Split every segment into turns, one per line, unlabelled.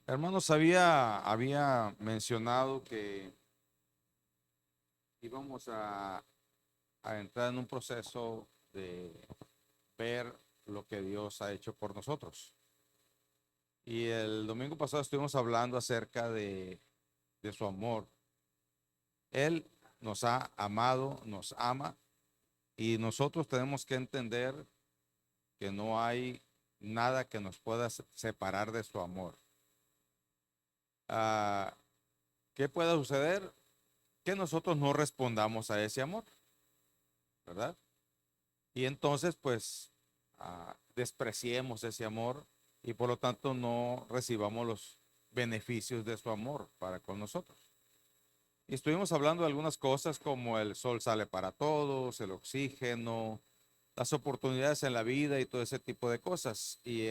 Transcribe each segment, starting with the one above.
Hermanos, había mencionado que íbamos a entrar en un proceso de ver lo que Dios ha hecho por nosotros. Y el domingo pasado estuvimos hablando acerca de su amor. Él nos ha amado, nos ama, y nosotros tenemos que entender que no hay nada que nos pueda separar de su amor. Ah, ¿Qué puede suceder? Que nosotros no respondamos a ese amor, ¿verdad? Y entonces, pues, despreciemos ese amor y por lo tanto no recibamos los beneficios de su amor para con nosotros. Y estuvimos hablando de algunas cosas como el sol sale para todos, el oxígeno, las oportunidades en la vida y todo ese tipo de cosas. Y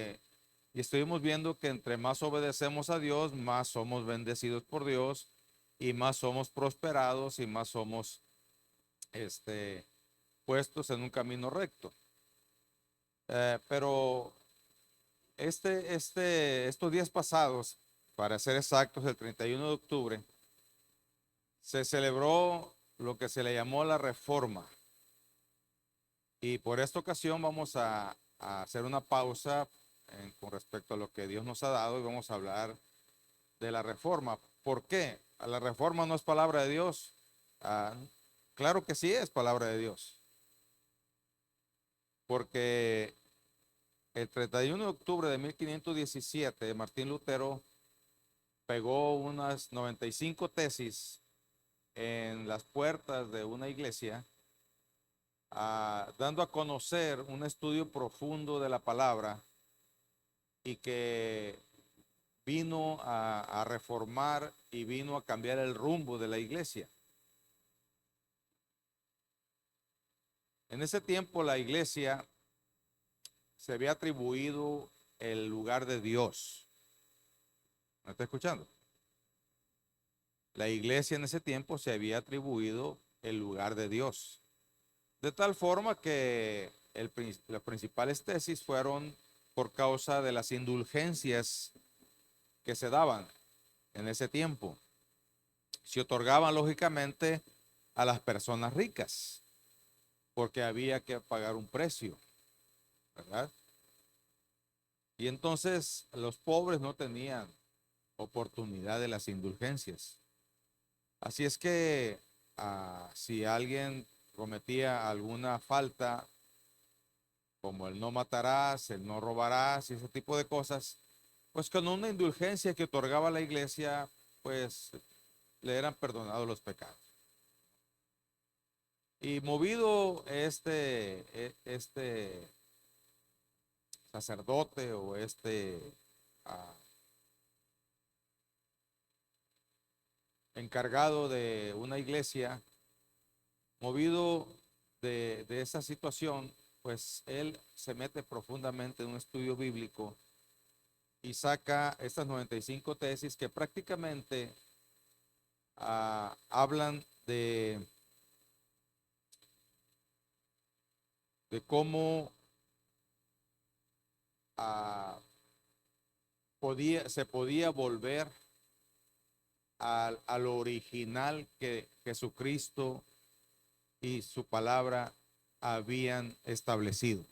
estuvimos viendo que entre más obedecemos a Dios, más somos bendecidos por Dios y más somos prosperados y más somos este, puestos en un camino recto. Pero estos días pasados, para ser exactos, el 31 de octubre, se celebró lo que se le llamó la Reforma. Y por esta ocasión vamos a hacer una pausa con respecto a lo que Dios nos ha dado y vamos a hablar de la Reforma. ¿Por qué? La Reforma no es palabra de Dios. Ah, claro que sí es palabra de Dios, porque el 31 de octubre de 1517 Martín Lutero pegó unas 95 tesis en las puertas de una iglesia, dando a conocer un estudio profundo de la palabra y que vino a reformar y vino a cambiar el rumbo de la iglesia. En ese tiempo la iglesia se había atribuido el lugar de Dios. ¿Me está escuchando? La iglesia en ese tiempo se había atribuido el lugar de Dios. De tal forma que las principales tesis fueron por causa de las indulgencias que se daban en ese tiempo. Se otorgaban lógicamente a las personas ricas, porque había que pagar un precio, ¿verdad? Y entonces los pobres no tenían oportunidad de las indulgencias. Así es que si alguien cometía alguna falta, como el no matarás, el no robarás y ese tipo de cosas, pues con una indulgencia que otorgaba la iglesia, pues le eran perdonados los pecados. Y movido este sacerdote o uh, encargado de una iglesia, movido de esa situación, pues él se mete profundamente en un estudio bíblico y saca estas 95 tesis que prácticamente hablan de cómo uh, se podía volver a lo original que Jesucristo y su palabra habían establecido.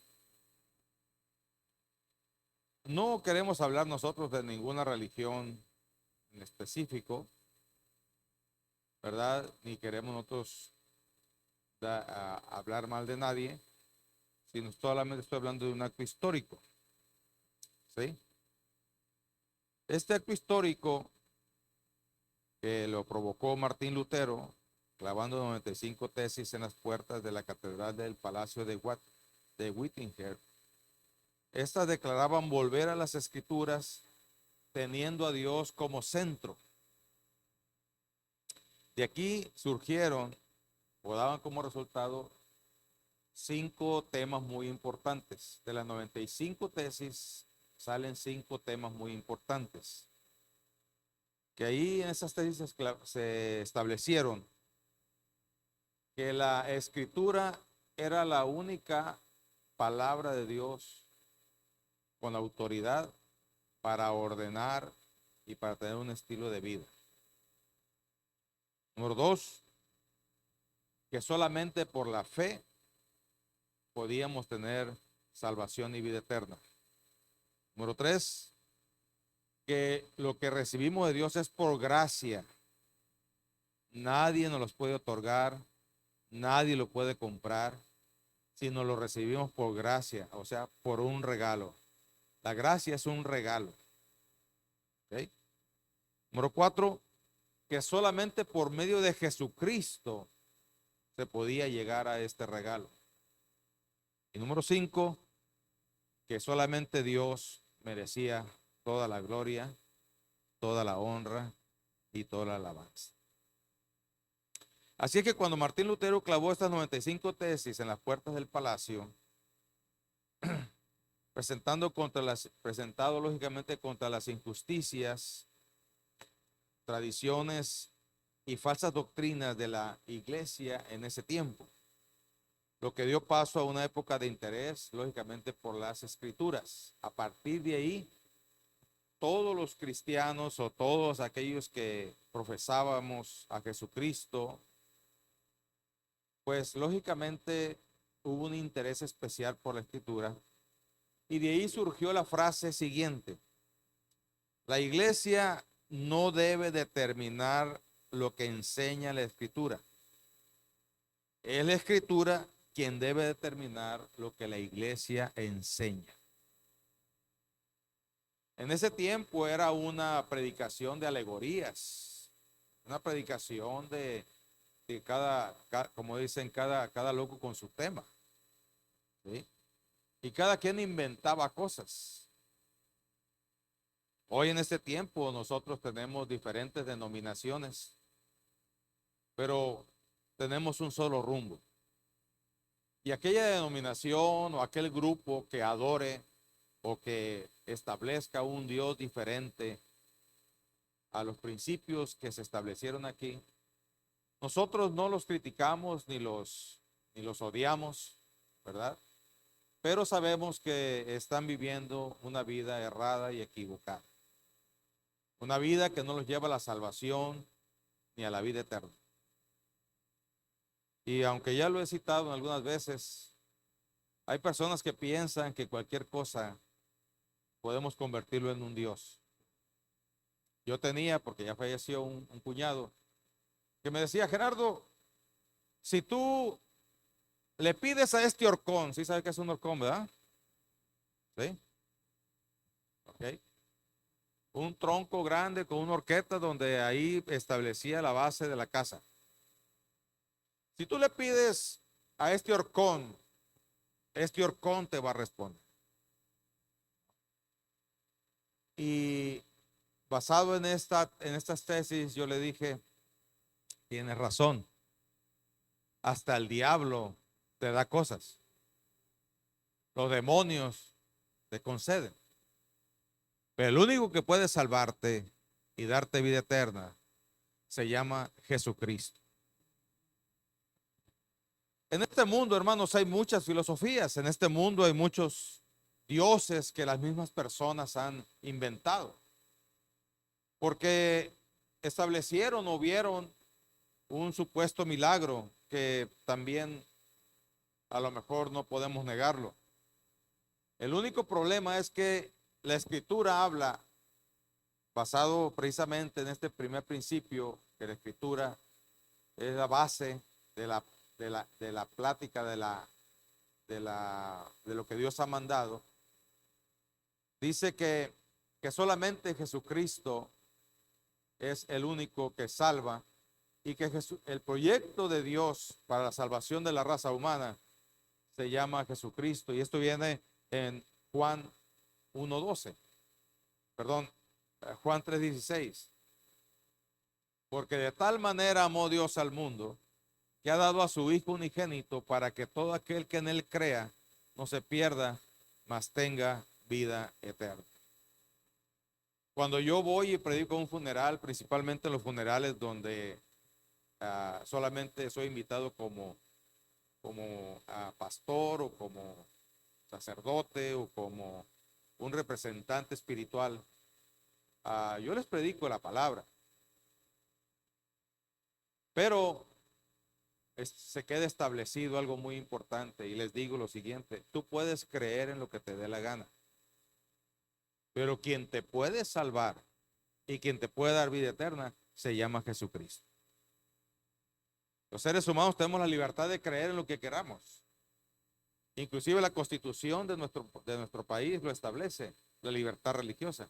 No queremos hablar nosotros de ninguna religión en específico, ¿verdad? Ni queremos nosotros hablar mal de nadie, sino solamente estoy hablando de un acto histórico, ¿sí? Este acto histórico que lo provocó Martín Lutero, clavando 95 tesis en las puertas de la Catedral del Palacio de Wittenberg. Estas declaraban volver a las escrituras teniendo a Dios como centro. De aquí surgieron o daban como resultado 5 temas muy importantes. De las 95 tesis salen 5 temas muy importantes. Que ahí en esas tesis se establecieron que la escritura era la única palabra de Dios con autoridad para ordenar y para tener un estilo de vida. Número 2, que solamente por la fe podíamos tener salvación y vida eterna. Número 3, que lo que recibimos de Dios es por gracia. Nadie nos los puede otorgar, nadie lo puede comprar, sino lo recibimos por gracia, o sea, por un regalo. La gracia es un regalo. ¿Okay? Número 4, que solamente por medio de Jesucristo se podía llegar a este regalo. Y número 5, que solamente Dios merecía toda la gloria, toda la honra y toda la alabanza. Así es que cuando Martín Lutero clavó estas 95 tesis en las puertas del palacio, presentado lógicamente contra las injusticias, tradiciones y falsas doctrinas de la iglesia en ese tiempo, lo que dio paso a una época de interés, lógicamente, por las escrituras. A partir de ahí, todos los cristianos o todos aquellos que profesábamos a Jesucristo, pues lógicamente hubo un interés especial por la escritura, y de ahí surgió la frase siguiente: la iglesia no debe determinar lo que enseña la escritura. Es la escritura quien debe determinar lo que la iglesia enseña. En ese tiempo era una predicación de alegorías, una predicación de como dicen, cada loco con su tema, ¿sí? Y cada quien inventaba cosas. Hoy en este tiempo nosotros tenemos diferentes denominaciones, pero tenemos un solo rumbo. Y aquella denominación o aquel grupo que adore o que establezca un Dios diferente a los principios que se establecieron aquí, nosotros no los criticamos ni los odiamos, ¿verdad? Pero sabemos que están viviendo una vida errada y equivocada. Una vida que no los lleva a la salvación ni a la vida eterna. Y aunque ya lo he citado en algunas veces, hay personas que piensan que cualquier cosa podemos convertirlo en un Dios. Yo tenía, porque ya falleció un cuñado, que me decía: Gerardo, si tú le pides a este horcón, ¿sí sabe qué es un horcón, verdad? ¿Sí? Ok. Un tronco grande con una horqueta donde ahí establecía la base de la casa. Si tú le pides a este horcón te va a responder. Y basado en estas tesis, yo le dije: tienes razón, hasta el diablo te da cosas, los demonios te conceden, pero el único que puede salvarte y darte vida eterna se llama Jesucristo. En este mundo, hermanos, hay muchas filosofías. En este mundo hay muchos dioses que las mismas personas han inventado, porque establecieron o vieron un supuesto milagro que también a lo mejor no podemos negarlo. El único problema es que la escritura habla, basado precisamente en este primer principio, que la escritura es la base de la plática de lo que Dios ha mandado. Dice que solamente Jesucristo es el único que salva, y que el proyecto de Dios para la salvación de la raza humana se llama Jesucristo. Y esto viene en Juan 1:12, perdón, Juan 3:16. Porque de tal manera amó Dios al mundo, que ha dado a su Hijo unigénito, para que todo aquel que en él crea no se pierda, mas tenga vida eterna. Cuando yo voy y predico un funeral, principalmente los funerales donde solamente soy invitado como pastor o como sacerdote o como un representante espiritual, Yo les predico la palabra, pero se queda establecido algo muy importante y les digo lo siguiente: tú puedes creer en lo que te dé la gana, pero quien te puede salvar y quien te puede dar vida eterna se llama Jesucristo. Los seres humanos tenemos la libertad de creer en lo que queramos. Inclusive la constitución de nuestro país lo establece, la libertad religiosa.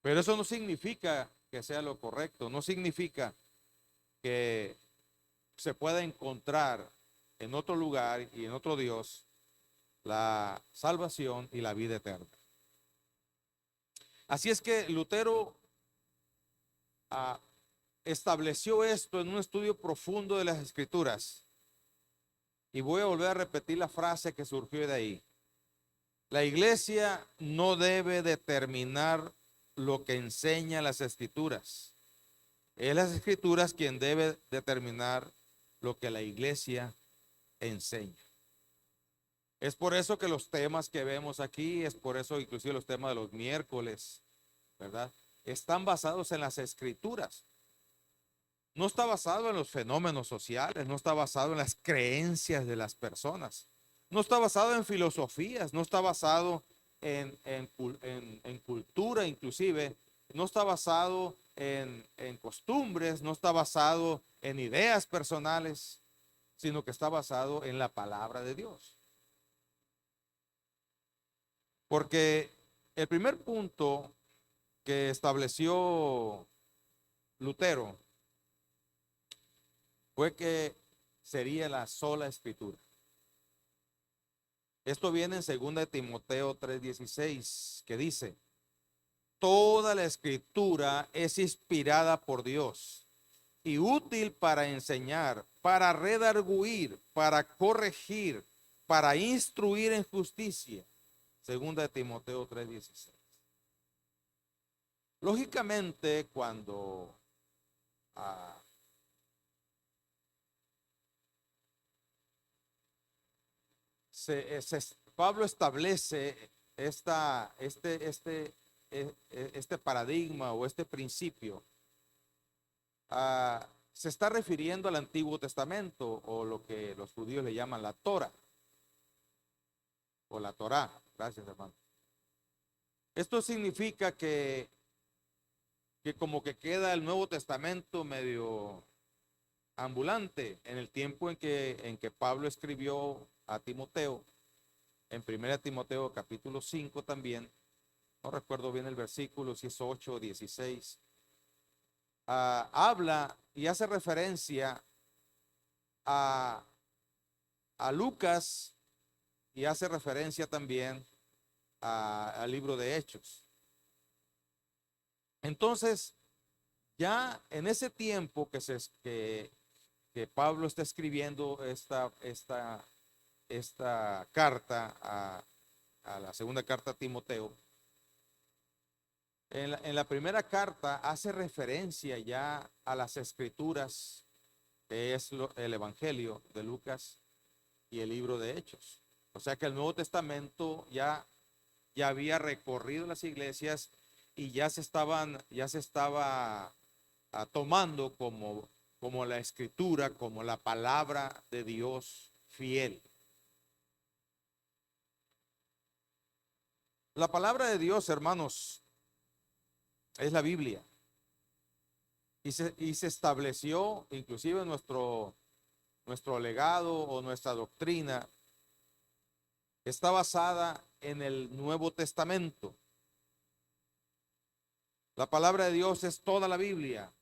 Pero eso no significa que sea lo correcto, no significa que se pueda encontrar en otro lugar y en otro Dios la salvación y la vida eterna. Así es que Lutero estableció esto en un estudio profundo de las Escrituras. Y voy a volver a repetir la frase que surgió de ahí. La iglesia no debe determinar lo que enseña las Escrituras. Es las Escrituras quien debe determinar lo que la iglesia enseña. Es por eso que los temas que vemos aquí, es por eso inclusive los temas de los miércoles, ¿verdad? Están basados en las Escrituras. No está basado en los fenómenos sociales, no está basado en las creencias de las personas, no está basado en filosofías, no está basado en cultura inclusive, no está basado en costumbres, no está basado en ideas personales, sino que está basado en la palabra de Dios. Porque el primer punto que estableció Lutero fue que sería la sola escritura. Esto viene en 2 Timoteo 3:16, que dice: toda la escritura es inspirada por Dios y útil para enseñar, para redarguir, para corregir, para instruir en justicia. 2 Timoteo 3:16. Lógicamente, cuando Pablo establece este paradigma o este principio, se está refiriendo al Antiguo Testamento, o lo que los judíos le llaman la Torah o la Torá. Gracias, hermano. Esto significa que como que queda el Nuevo Testamento medio ambulante en el tiempo en que Pablo escribió a Timoteo, en 1 Timoteo capítulo 5 también, no recuerdo bien el versículo, si es 8 o 16, habla y hace referencia a Lucas, y hace referencia también al libro de Hechos. Entonces, ya en ese tiempo que Pablo está escribiendo esta carta a la segunda carta a Timoteo, en la primera carta hace referencia ya a las escrituras, que es el Evangelio de Lucas y el libro de Hechos. O sea que el Nuevo Testamento ya había recorrido las iglesias y ya se estaba tomando como la escritura, como la palabra de Dios fiel. La palabra de Dios, hermanos, es la Biblia. Y se estableció, inclusive nuestro legado o nuestra doctrina está basada en el Nuevo Testamento. La palabra de Dios es toda la Biblia.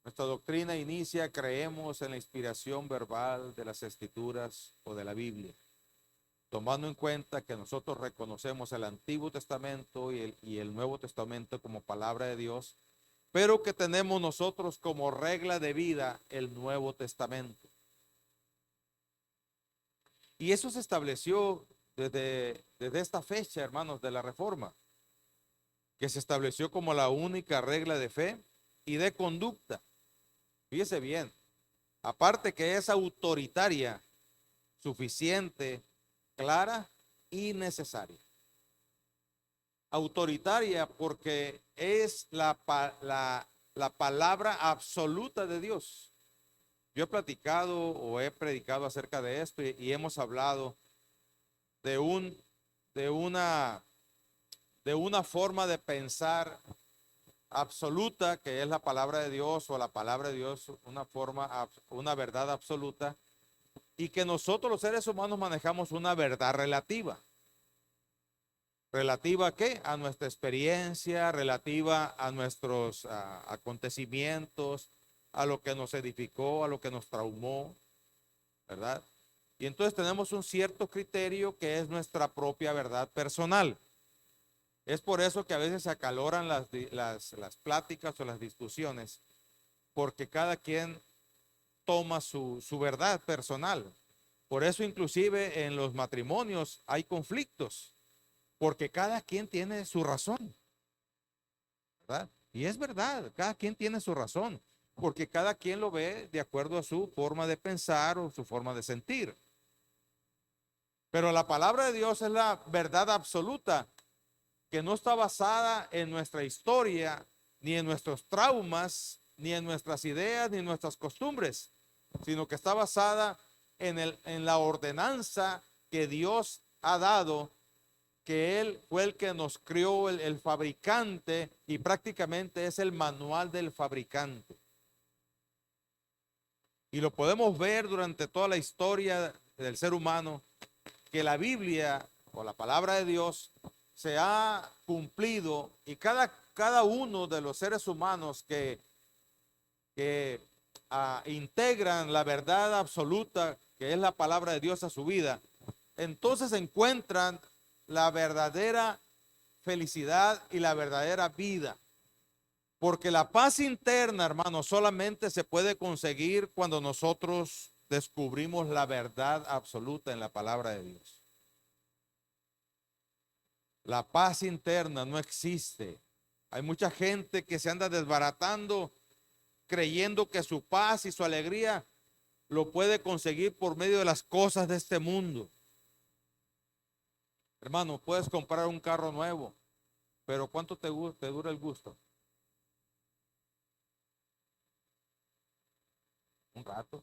Nuestra doctrina inicia: creemos en la inspiración verbal de las Escrituras o de la Biblia, tomando en cuenta que nosotros reconocemos el Antiguo Testamento y el Nuevo Testamento como palabra de Dios, pero que tenemos nosotros como regla de vida el Nuevo Testamento. Y eso se estableció desde esta fecha, hermanos, de la Reforma, que se estableció como la única regla de fe y de conducta. Fíjese bien, aparte que es autoritaria, suficiente, clara y necesaria. Autoritaria porque es la palabra absoluta de Dios. Yo he platicado o he predicado acerca de esto y hemos hablado de un, de una, de una forma de pensar absoluta, que es la palabra de Dios o la palabra de Dios, una verdad absoluta, y que nosotros los seres humanos manejamos una verdad relativa. ¿Relativa a qué? A nuestra experiencia, relativa a nuestros acontecimientos, a lo que nos edificó, a lo que nos traumó, ¿verdad? Y entonces tenemos un cierto criterio que es nuestra propia verdad personal. Es por eso que a veces se acaloran las pláticas o las discusiones, porque cada quien toma su verdad personal. Por eso inclusive en los matrimonios hay conflictos, porque cada quien tiene su razón, ¿verdad? Y es verdad, cada quien tiene su razón, porque cada quien lo ve de acuerdo a su forma de pensar o su forma de sentir. Pero la palabra de Dios es la verdad absoluta, que no está basada en nuestra historia, ni en nuestros traumas, ni en nuestras ideas, ni en nuestras costumbres, sino que está basada en la ordenanza que Dios ha dado, que Él fue el que nos crió, el fabricante, y prácticamente es el manual del fabricante. Y lo podemos ver durante toda la historia del ser humano, que la Biblia o la palabra de Dios se ha cumplido, y cada uno de los seres humanos que integran la verdad absoluta, que es la palabra de Dios a su vida, entonces encuentran la verdadera felicidad y la verdadera vida. Porque la paz interna, hermano, solamente se puede conseguir cuando nosotros descubrimos la verdad absoluta en la palabra de Dios. La paz interna no existe. Hay mucha gente que se anda desbaratando creyendo que su paz y su alegría lo puede conseguir por medio de las cosas de este mundo. Hermano, puedes comprar un carro nuevo, pero ¿cuánto te dura el gusto? Un rato.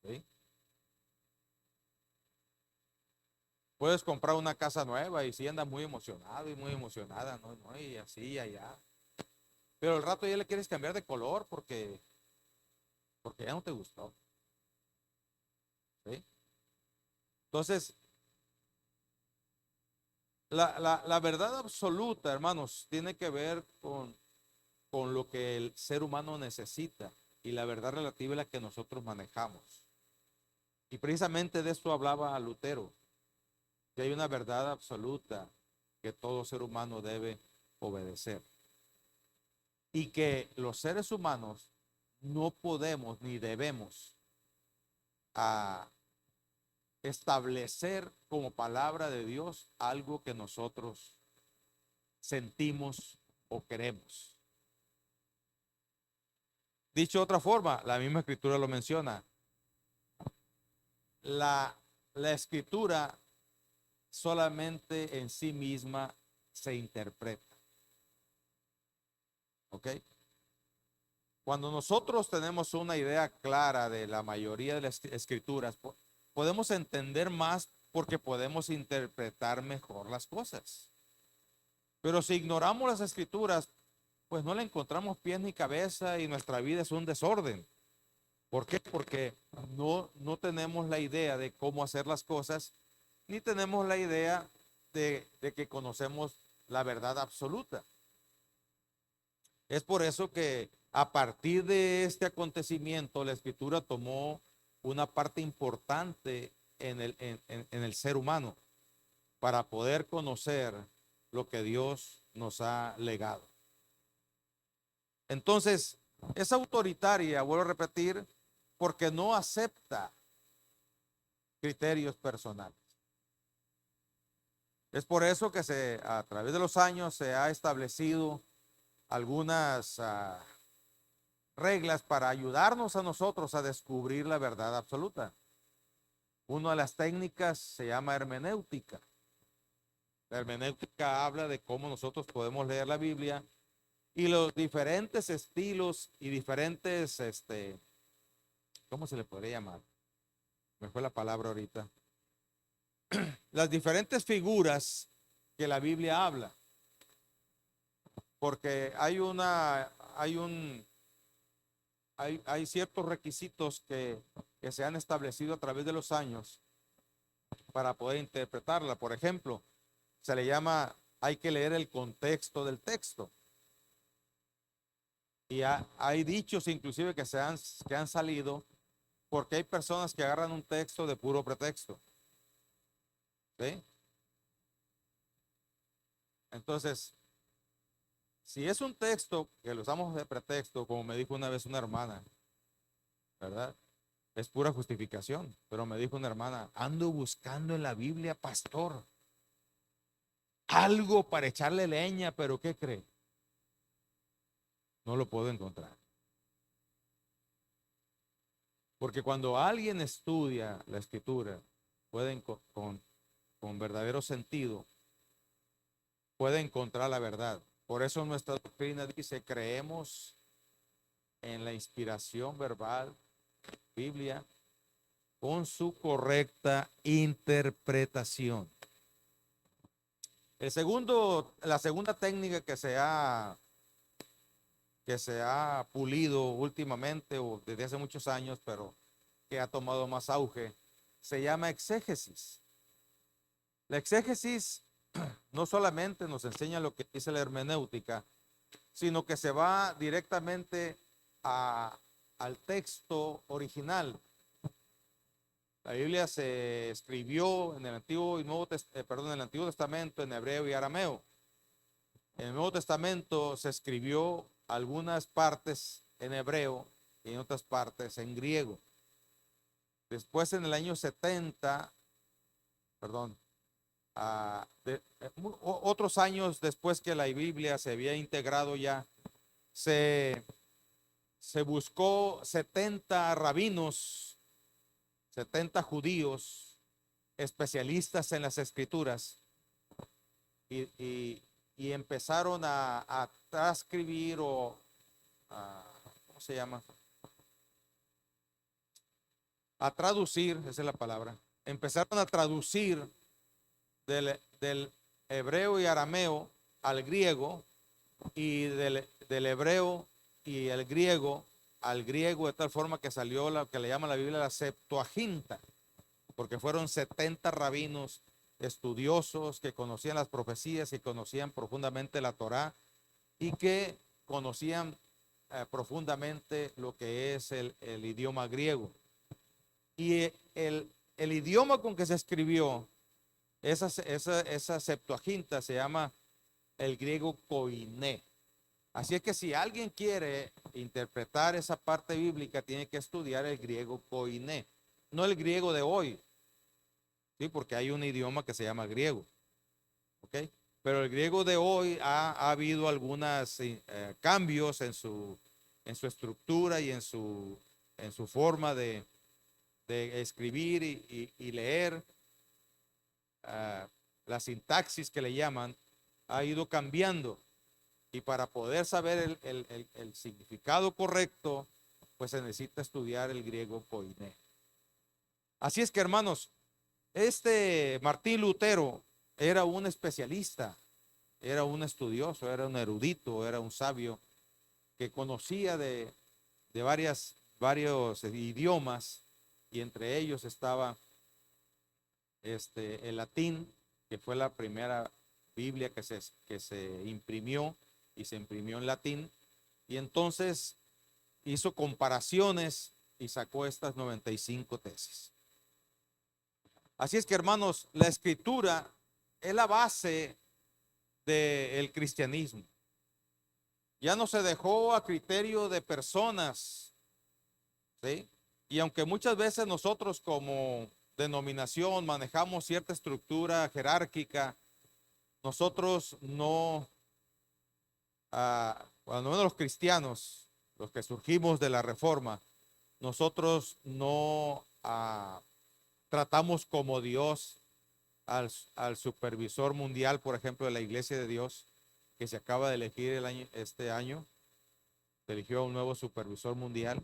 ¿Sí? Puedes comprar una casa nueva y si andas muy emocionado y muy emocionada, ¿no? ¿No? Y así y allá. Pero al rato ya le quieres cambiar de color porque ya no te gustó. ¿Sí? Entonces, la verdad absoluta, hermanos, tiene que ver con lo que el ser humano necesita, y la verdad relativa es la que nosotros manejamos. Y precisamente de esto hablaba Lutero, que hay una verdad absoluta que todo ser humano debe obedecer, y que los seres humanos no podemos ni debemos a establecer como palabra de Dios algo que nosotros sentimos o queremos. Dicho de otra forma, la misma escritura lo menciona. La escritura solamente en sí misma se interpreta. ¿Ok? Cuando nosotros tenemos una idea clara de la mayoría de las escrituras, podemos entender más porque podemos interpretar mejor las cosas. Pero si ignoramos las escrituras, pues no le encontramos pies ni cabeza y nuestra vida es un desorden. ¿Por qué? Porque no tenemos la idea de cómo hacer las cosas, ni tenemos la idea de que conocemos la verdad absoluta. Es por eso que a partir de este acontecimiento, la escritura tomó una parte importante en el ser humano para poder conocer lo que Dios nos ha legado. Entonces, es autoritaria, vuelvo a repetir, porque no acepta criterios personales. Es por eso que a través de los años se ha establecido algunas reglas para ayudarnos a nosotros a descubrir la verdad absoluta. Una de las técnicas se llama hermenéutica. La hermenéutica habla de cómo nosotros podemos leer la Biblia y los diferentes estilos y diferentes, ¿cómo se le podría llamar? Me fue la palabra ahorita. Las diferentes figuras que la Biblia habla. Porque hay ciertos requisitos que se han establecido a través de los años para poder interpretarla. Por ejemplo, se le llama, hay que leer el contexto del texto. Y hay dichos inclusive que han salido porque hay personas que agarran un texto de puro pretexto. ¿Sí? Entonces, si es un texto que lo usamos de pretexto, como me dijo una vez una hermana, ¿verdad? Es pura justificación. Pero me dijo una hermana, ando buscando en la Biblia, pastor, algo para echarle leña, pero ¿qué cree? No lo puedo encontrar. Porque cuando alguien estudia la escritura, pueden con verdadero sentido, puede encontrar la verdad. Por eso nuestra doctrina dice, creemos en la inspiración verbal, Biblia, con su correcta interpretación. La segunda técnica que se ha pulido últimamente o desde hace muchos años, pero que ha tomado más auge, se llama exégesis. La exégesis no solamente nos enseña lo que dice la hermenéutica, sino que se va directamente al texto original. La Biblia se escribió en el Antiguo y en el Antiguo Testamento en hebreo y arameo. En el Nuevo Testamento se escribió algunas partes en hebreo y en otras partes en griego. Después en el año 70, perdón, otros años después que la Biblia se había integrado ya, se buscó 70 rabinos, 70 judíos, especialistas en las escrituras, y empezaron a transcribir ¿cómo se llama? A traducir, esa es la palabra. Empezaron a traducir del hebreo y arameo al griego y del hebreo y el griego al griego, de tal forma que salió lo que le llama la Biblia la Septuaginta, porque fueron 70 rabinos estudiosos que conocían las profecías y conocían profundamente la Torá y que conocían profundamente lo que es el idioma griego. Y el idioma con que se escribió esa Septuaginta se llama el griego koiné. Así es que si alguien quiere interpretar esa parte bíblica, tiene que estudiar el griego koiné, no el griego de hoy, ¿sí? Porque hay un idioma que se llama griego, ¿ok? Pero el griego de hoy ha habido algunos cambios en su estructura y en su forma de escribir y leer. La sintaxis que le llaman ha ido cambiando, y para poder saber el significado correcto, pues se necesita estudiar el griego koiné. Así es que, hermanos, Martín Lutero era un especialista, era un estudioso, era un erudito, era un sabio que conocía de varios idiomas, y entre ellos estaba el latín, que fue la primera Biblia que se imprimió, y se imprimió en latín, y entonces hizo comparaciones y sacó estas 95 tesis. Así es que, hermanos, la escritura es la base del cristianismo. Ya no se dejó a criterio de personas, ¿sí? Y aunque muchas veces nosotros como denominación manejamos cierta estructura jerárquica, nosotros no, cuando menos los cristianos, los que surgimos de la Reforma, nosotros no tratamos como Dios al supervisor mundial, por ejemplo, de la Iglesia de Dios, que se acaba de elegir este año. Se eligió un nuevo supervisor mundial.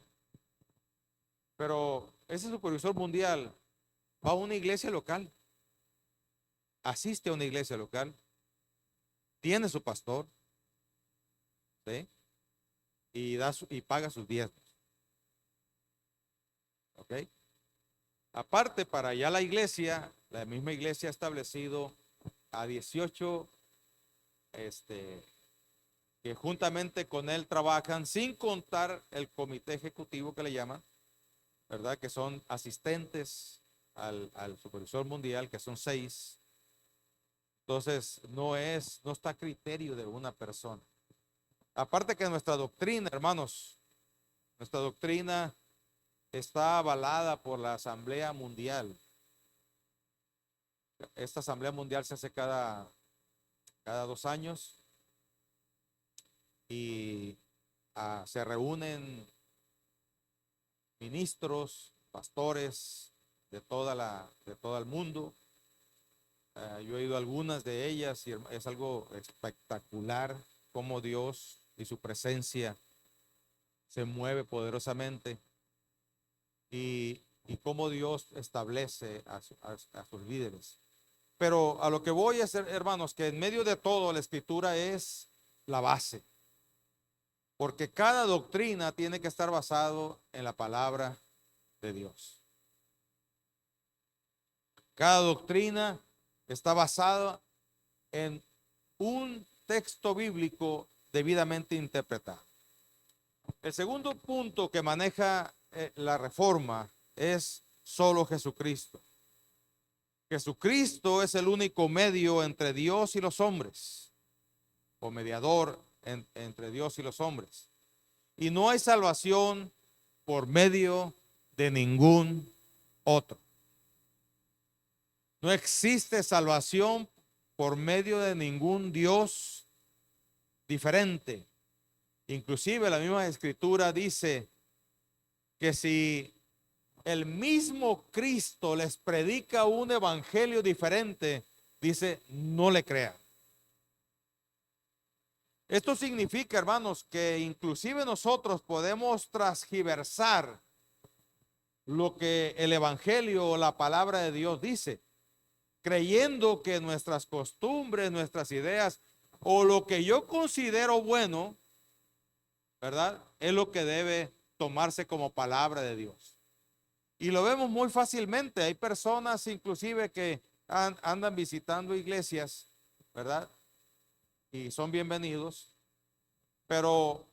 Pero ese supervisor mundial va a una iglesia local, asiste a una iglesia local, tiene su pastor, ¿sí? Y paga sus diezmos. ¿Ok? Aparte, para allá la misma iglesia ha establecido a 18 que juntamente con él trabajan, sin contar el comité ejecutivo que le llaman, ¿verdad? Que son asistentes al supervisor mundial, que son 6. Entonces, no está a criterio de una persona. Aparte que nuestra doctrina, hermanos, nuestra doctrina está avalada por la Asamblea Mundial. Esta Asamblea Mundial se hace cada 2 años y se reúnen ministros, pastores de todo el mundo. Yo he ido a algunas de ellas y es algo espectacular cómo Dios y su presencia se mueve poderosamente y cómo Dios establece a sus líderes. Pero a lo que voy a hacer, hermanos, que en medio de todo la escritura es la base, porque cada doctrina tiene que estar basado en la palabra de Dios. Cada doctrina está basada en un texto bíblico debidamente interpretado. El segundo punto que maneja la reforma es solo Jesucristo. Jesucristo es el único medio entre Dios y los hombres, o mediador entre Dios y los hombres. Y no hay salvación por medio de ningún otro. No existe salvación por medio de ningún Dios diferente. Inclusive la misma escritura dice que si el mismo Cristo les predica un evangelio diferente, dice, no le crean. Esto significa, hermanos, que inclusive nosotros podemos transgiversar lo que el evangelio o la palabra de Dios dice, creyendo que nuestras costumbres, nuestras ideas o lo que yo considero bueno, ¿verdad? Es lo que debe tomarse como palabra de Dios. Y lo vemos muy fácilmente. Hay personas inclusive que andan visitando iglesias, ¿verdad? Y son bienvenidos. Pero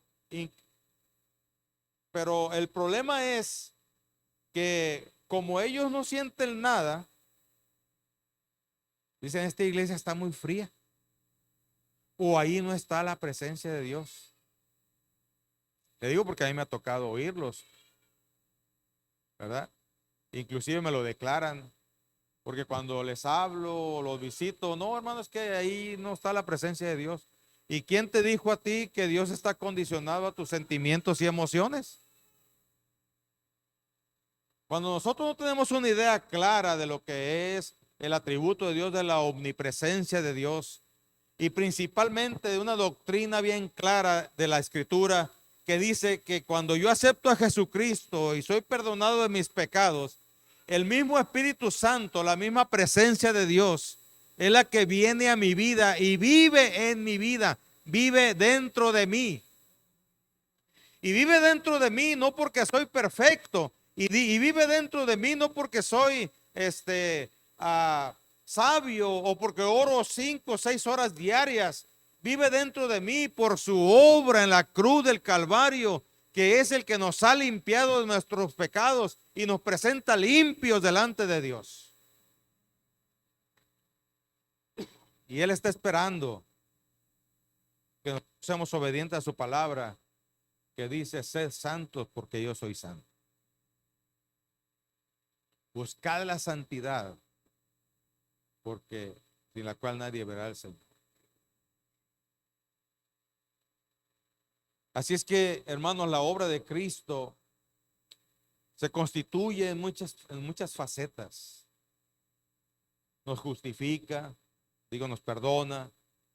el problema es que como ellos no sienten nada, dicen, esta iglesia está muy fría. O ahí no está la presencia de Dios. Le digo porque a mí me ha tocado oírlos, ¿verdad? Inclusive me lo declaran, porque cuando les hablo, los visito, no, hermano, es que ahí no está la presencia de Dios. ¿Y quién te dijo a ti que Dios está condicionado a tus sentimientos y emociones? Cuando nosotros no tenemos una idea clara de lo que es el atributo de Dios, de la omnipresencia de Dios, y principalmente de una doctrina bien clara de la Escritura, que dice que cuando yo acepto a Jesucristo y soy perdonado de mis pecados, el mismo Espíritu Santo, la misma presencia de Dios, es la que viene a mi vida y vive en mi vida, vive dentro de mí. Y vive dentro de mí no porque soy perfecto, y vive dentro de mí no porque soy sabio o porque oro 5 o 6 horas diarias. Vive dentro de mí por su obra en la cruz del Calvario, que es el que nos ha limpiado de nuestros pecados y nos presenta limpios delante de Dios. Y Él está esperando que nosotros seamos obedientes a su palabra, que dice, sed santos porque yo soy santo. Buscad la santidad, porque sin la cual nadie verá al Señor. Así es que, hermanos, la obra de Cristo se constituye en muchas facetas. nos justifica, nos perdona,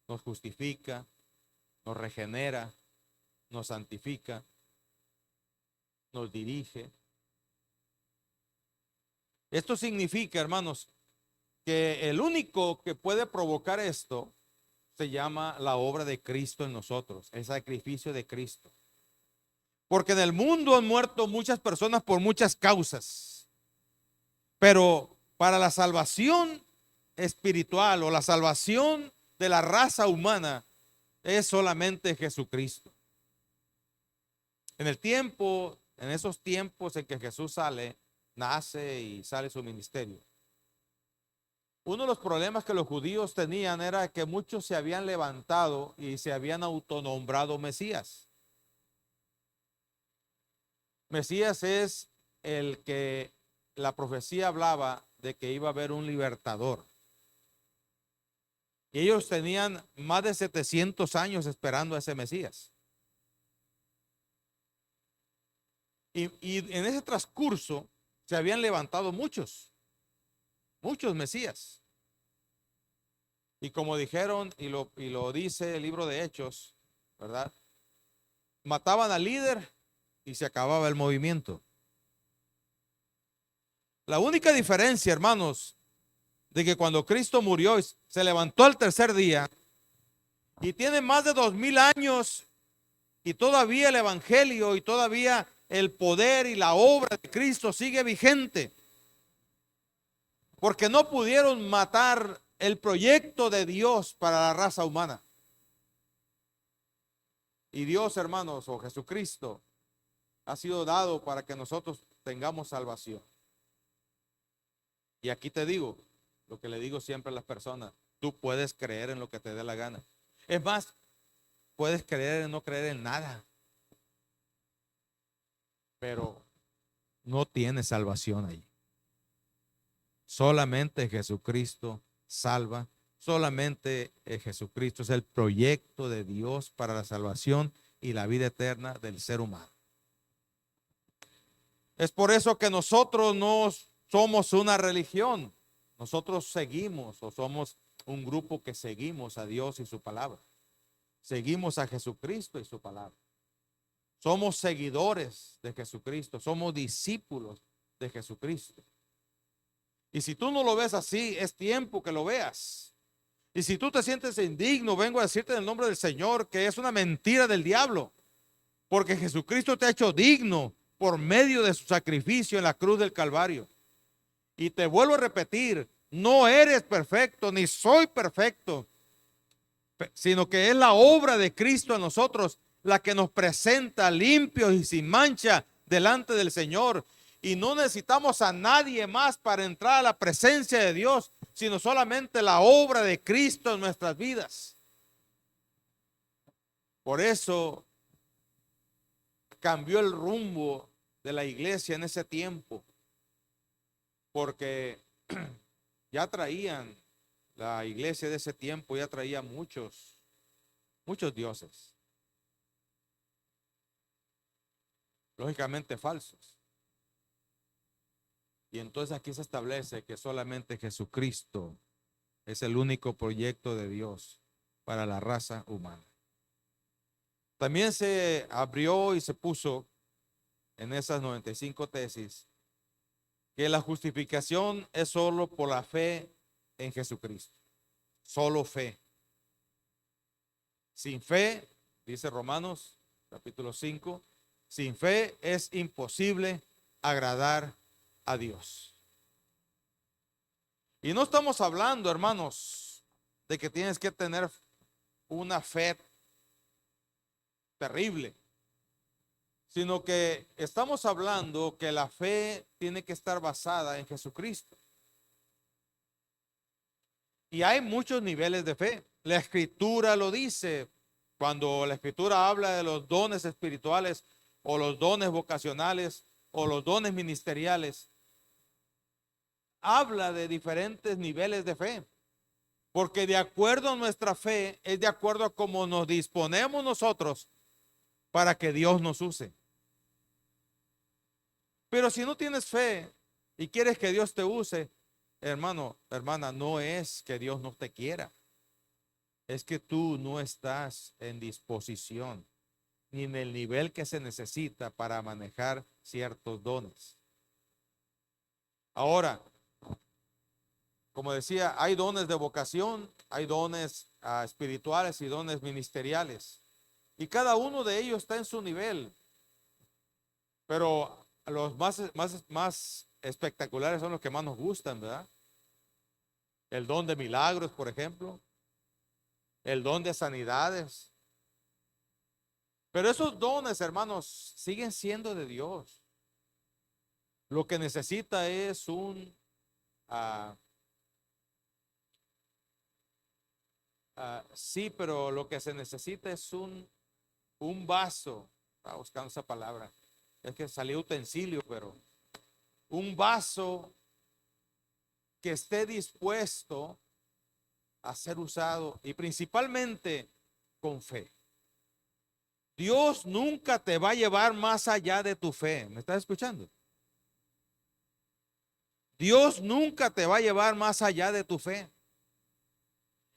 nos justifica, nos regenera, nos santifica, nos dirige. Esto significa, hermanos, que el único que puede provocar esto se llama la obra de Cristo en nosotros, el sacrificio de Cristo. Porque en el mundo han muerto muchas personas por muchas causas, pero para la salvación espiritual o la salvación de la raza humana es solamente Jesucristo. En esos tiempos en que Jesús nace y sale su ministerio, uno de los problemas que los judíos tenían era que muchos se habían levantado y se habían autonombrado Mesías. Mesías es el que la profecía hablaba de que iba a haber un libertador. Y ellos tenían más de 700 años esperando a ese Mesías. Y en ese transcurso se habían levantado muchos Mesías. Y como dijeron, y lo dice el libro de Hechos, ¿verdad? Mataban al líder y se acababa el movimiento. La única diferencia, hermanos, de que cuando Cristo murió y se levantó al tercer día y tiene más de 2000 años y todavía el evangelio y todavía el poder y la obra de Cristo sigue vigente, porque no pudieron matar el proyecto de Dios para la raza humana. Y Dios, hermanos, o Jesucristo, ha sido dado para que nosotros tengamos salvación. Y aquí te digo lo que le digo siempre a las personas: tú puedes creer en lo que te dé la gana. Es más, puedes creer en no creer en nada, pero no tienes salvación ahí. Solamente Jesucristo salva. Solamente Jesucristo es el proyecto de Dios para la salvación y la vida eterna del ser humano. Es por eso que nosotros no somos una religión. Nosotros seguimos, o somos un grupo que seguimos a Dios y su palabra. Seguimos a Jesucristo y su palabra. Somos seguidores de Jesucristo. Somos discípulos de Jesucristo. Y si tú no lo ves así, es tiempo que lo veas. Y si tú te sientes indigno, vengo a decirte en el nombre del Señor que es una mentira del diablo. Porque Jesucristo te ha hecho digno por medio de su sacrificio en la cruz del Calvario. Y te vuelvo a repetir, no eres perfecto, ni soy perfecto, sino que es la obra de Cristo en nosotros la que nos presenta limpios y sin mancha delante del Señor. Y no necesitamos a nadie más para entrar a la presencia de Dios, sino solamente la obra de Cristo en nuestras vidas. Por eso cambió el rumbo de la iglesia en ese tiempo, porque ya traían, la iglesia de ese tiempo ya traía muchos dioses, lógicamente falsos. Y entonces aquí se establece que solamente Jesucristo es el único proyecto de Dios para la raza humana. También se abrió y se puso en esas 95 tesis que la justificación es solo por la fe en Jesucristo. Solo fe. Sin fe, dice Romanos capítulo 5, sin fe es imposible agradar a Dios. Y no estamos hablando, hermanos, de que tienes que tener una fe terrible, sino que estamos hablando que la fe tiene que estar basada en Jesucristo. Y hay muchos niveles de fe. La Escritura lo dice. Cuando la Escritura habla de los dones espirituales o los dones vocacionales o los dones ministeriales, habla de diferentes niveles de fe. Porque de acuerdo a nuestra fe es de acuerdo a cómo nos disponemos nosotros para que Dios nos use. Pero si no tienes fe y quieres que Dios te use, hermano, hermana, no es que Dios no te quiera. Es que tú no estás en disposición ni en el nivel que se necesita para manejar ciertos dones. Ahora, como decía, hay dones de vocación, hay dones espirituales y dones ministeriales. Y cada uno de ellos está en su nivel. Pero los más espectaculares son los que más nos gustan, ¿verdad? El don de milagros, por ejemplo. El don de sanidades. Pero esos dones, hermanos, siguen siendo de Dios. Lo que necesita es sí, pero lo que se necesita es un vaso. Estaba buscando esa palabra. Es que salió utensilio, pero un vaso que esté dispuesto a ser usado y principalmente con fe. Dios nunca te va a llevar más allá de tu fe. ¿Me estás escuchando? Dios nunca te va a llevar más allá de tu fe.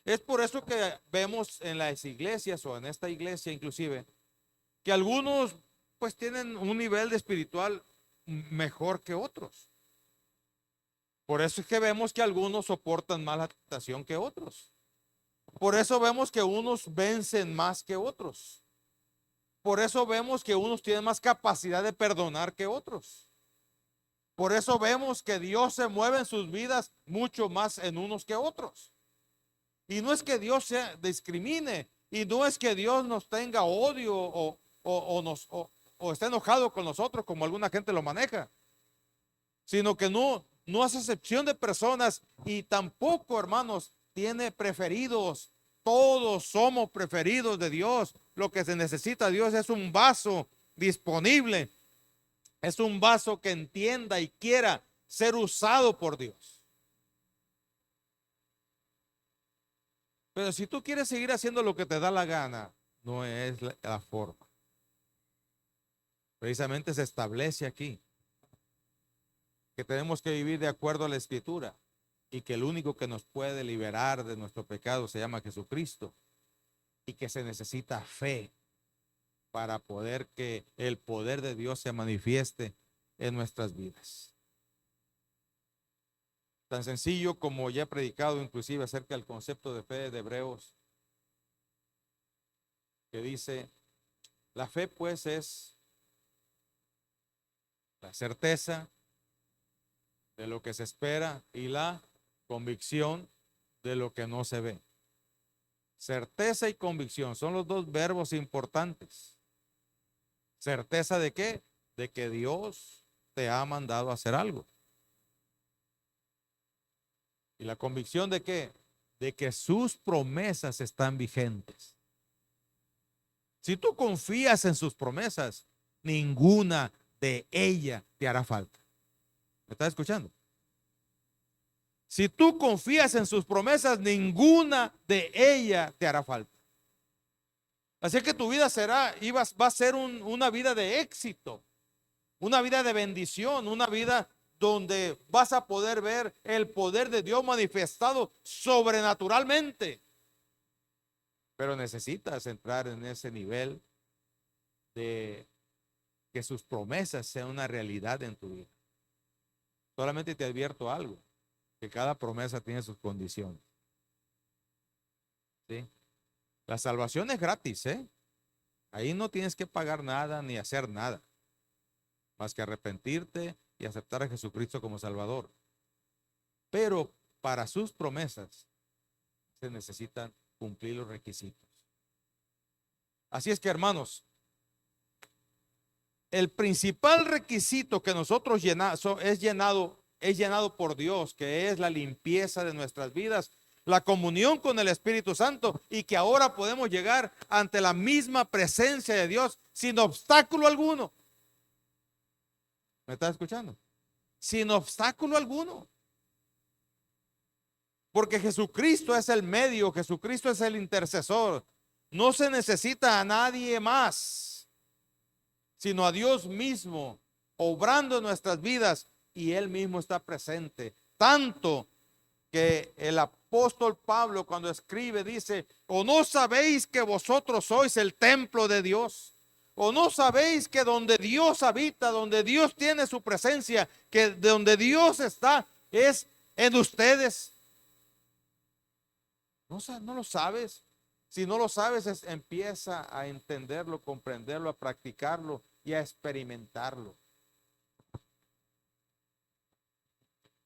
Es por eso que vemos en las iglesias o en esta iglesia inclusive que algunos pues tienen un nivel de espiritual mejor que otros. Por eso es que vemos que algunos soportan más la tentación que otros. Por eso vemos que unos vencen más que otros. Por eso vemos que unos tienen más capacidad de perdonar que otros. Por eso vemos que Dios se mueve en sus vidas mucho más en unos que otros. Y no es que Dios se discrimine, y no es que Dios nos tenga odio o esté enojado con nosotros como alguna gente lo maneja, sino que no hace excepción de personas y tampoco, hermanos, tiene preferidos. Todos somos preferidos de Dios. Lo que se necesita de Dios es un vaso disponible. Es un vaso que entienda y quiera ser usado por Dios. Pero si tú quieres seguir haciendo lo que te da la gana, no es la forma. Precisamente se establece aquí que tenemos que vivir de acuerdo a la Escritura y que el único que nos puede liberar de nuestro pecado se llama Jesucristo y que se necesita fe para poder que el poder de Dios se manifieste en nuestras vidas. Tan sencillo como ya he predicado inclusive acerca del concepto de fe de Hebreos, que dice, la fe pues es la certeza de lo que se espera y la convicción de lo que no se ve. Certeza y convicción son los dos verbos importantes. ¿Certeza de qué? De que Dios te ha mandado a hacer algo. ¿Y la convicción de qué? De que sus promesas están vigentes. Si tú confías en sus promesas, ninguna de ellas te hará falta. ¿Me estás escuchando? Si tú confías en sus promesas, ninguna de ellas te hará falta. Así que tu vida va a ser una vida de éxito, una vida de bendición, una vida donde vas a poder ver el poder de Dios manifestado sobrenaturalmente. Pero necesitas entrar en ese nivel de que sus promesas sean una realidad en tu vida. Solamente te advierto algo, que cada promesa tiene sus condiciones. ¿Sí? La salvación es gratis, ¿eh? Ahí no tienes que pagar nada ni hacer nada, más que arrepentirte y aceptar a Jesucristo como Salvador. Pero para sus promesas se necesitan cumplir los requisitos. Así es que, hermanos, el principal requisito que nosotros es llenado por Dios, que es la limpieza de nuestras vidas, la comunión con el Espíritu Santo, y que ahora podemos llegar ante la misma presencia de Dios sin obstáculo alguno. ¿Me estás escuchando? Sin obstáculo alguno. Porque Jesucristo es el medio, Jesucristo es el intercesor. No se necesita a nadie más, sino a Dios mismo, obrando en nuestras vidas, y Él mismo está presente, tanto que el apóstol Pablo cuando escribe dice, ¿o no sabéis que vosotros sois el templo de Dios? ¿O no sabéis que donde Dios habita, donde Dios tiene su presencia, que donde Dios está, es en ustedes? No lo sabes. Si no lo sabes, empieza a entenderlo, comprenderlo, a practicarlo y a experimentarlo.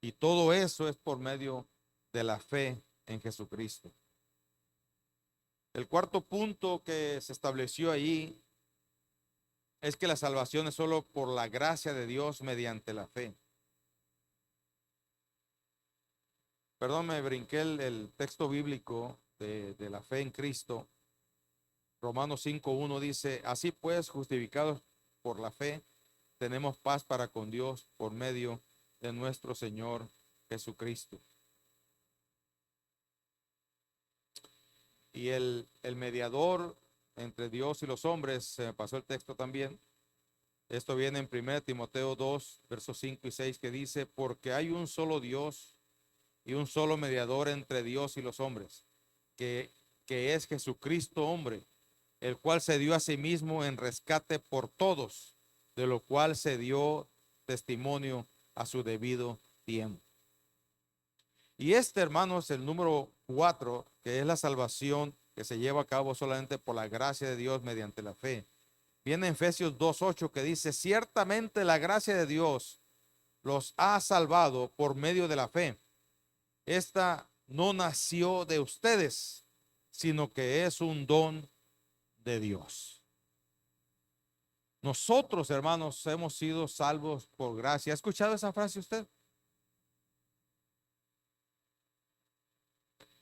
Y todo eso es por medio de la fe en Jesucristo. El cuarto punto que se estableció allí es que la salvación es solo por la gracia de Dios mediante la fe. Perdón, me brinqué el texto bíblico de la fe en Cristo. Romanos 5:1 dice, así pues, justificados por la fe, tenemos paz para con Dios por medio de nuestro Señor Jesucristo. Y el mediador entre Dios y los hombres, se me pasó el texto también. Esto viene en 1 Timoteo 2, versos 5 y 6, que dice, porque hay un solo Dios y un solo mediador entre Dios y los hombres, que es Jesucristo hombre, el cual se dio a sí mismo en rescate por todos, de lo cual se dio testimonio a su debido tiempo. Y este, hermanos, el número 4, que es la salvación que se lleva a cabo solamente por la gracia de Dios mediante la fe. Viene en Efesios 2:8 que dice, ciertamente la gracia de Dios los ha salvado por medio de la fe. Esta no nació de ustedes, sino que es un don de Dios. Nosotros, hermanos, hemos sido salvos por gracia. ¿Ha escuchado esa frase usted?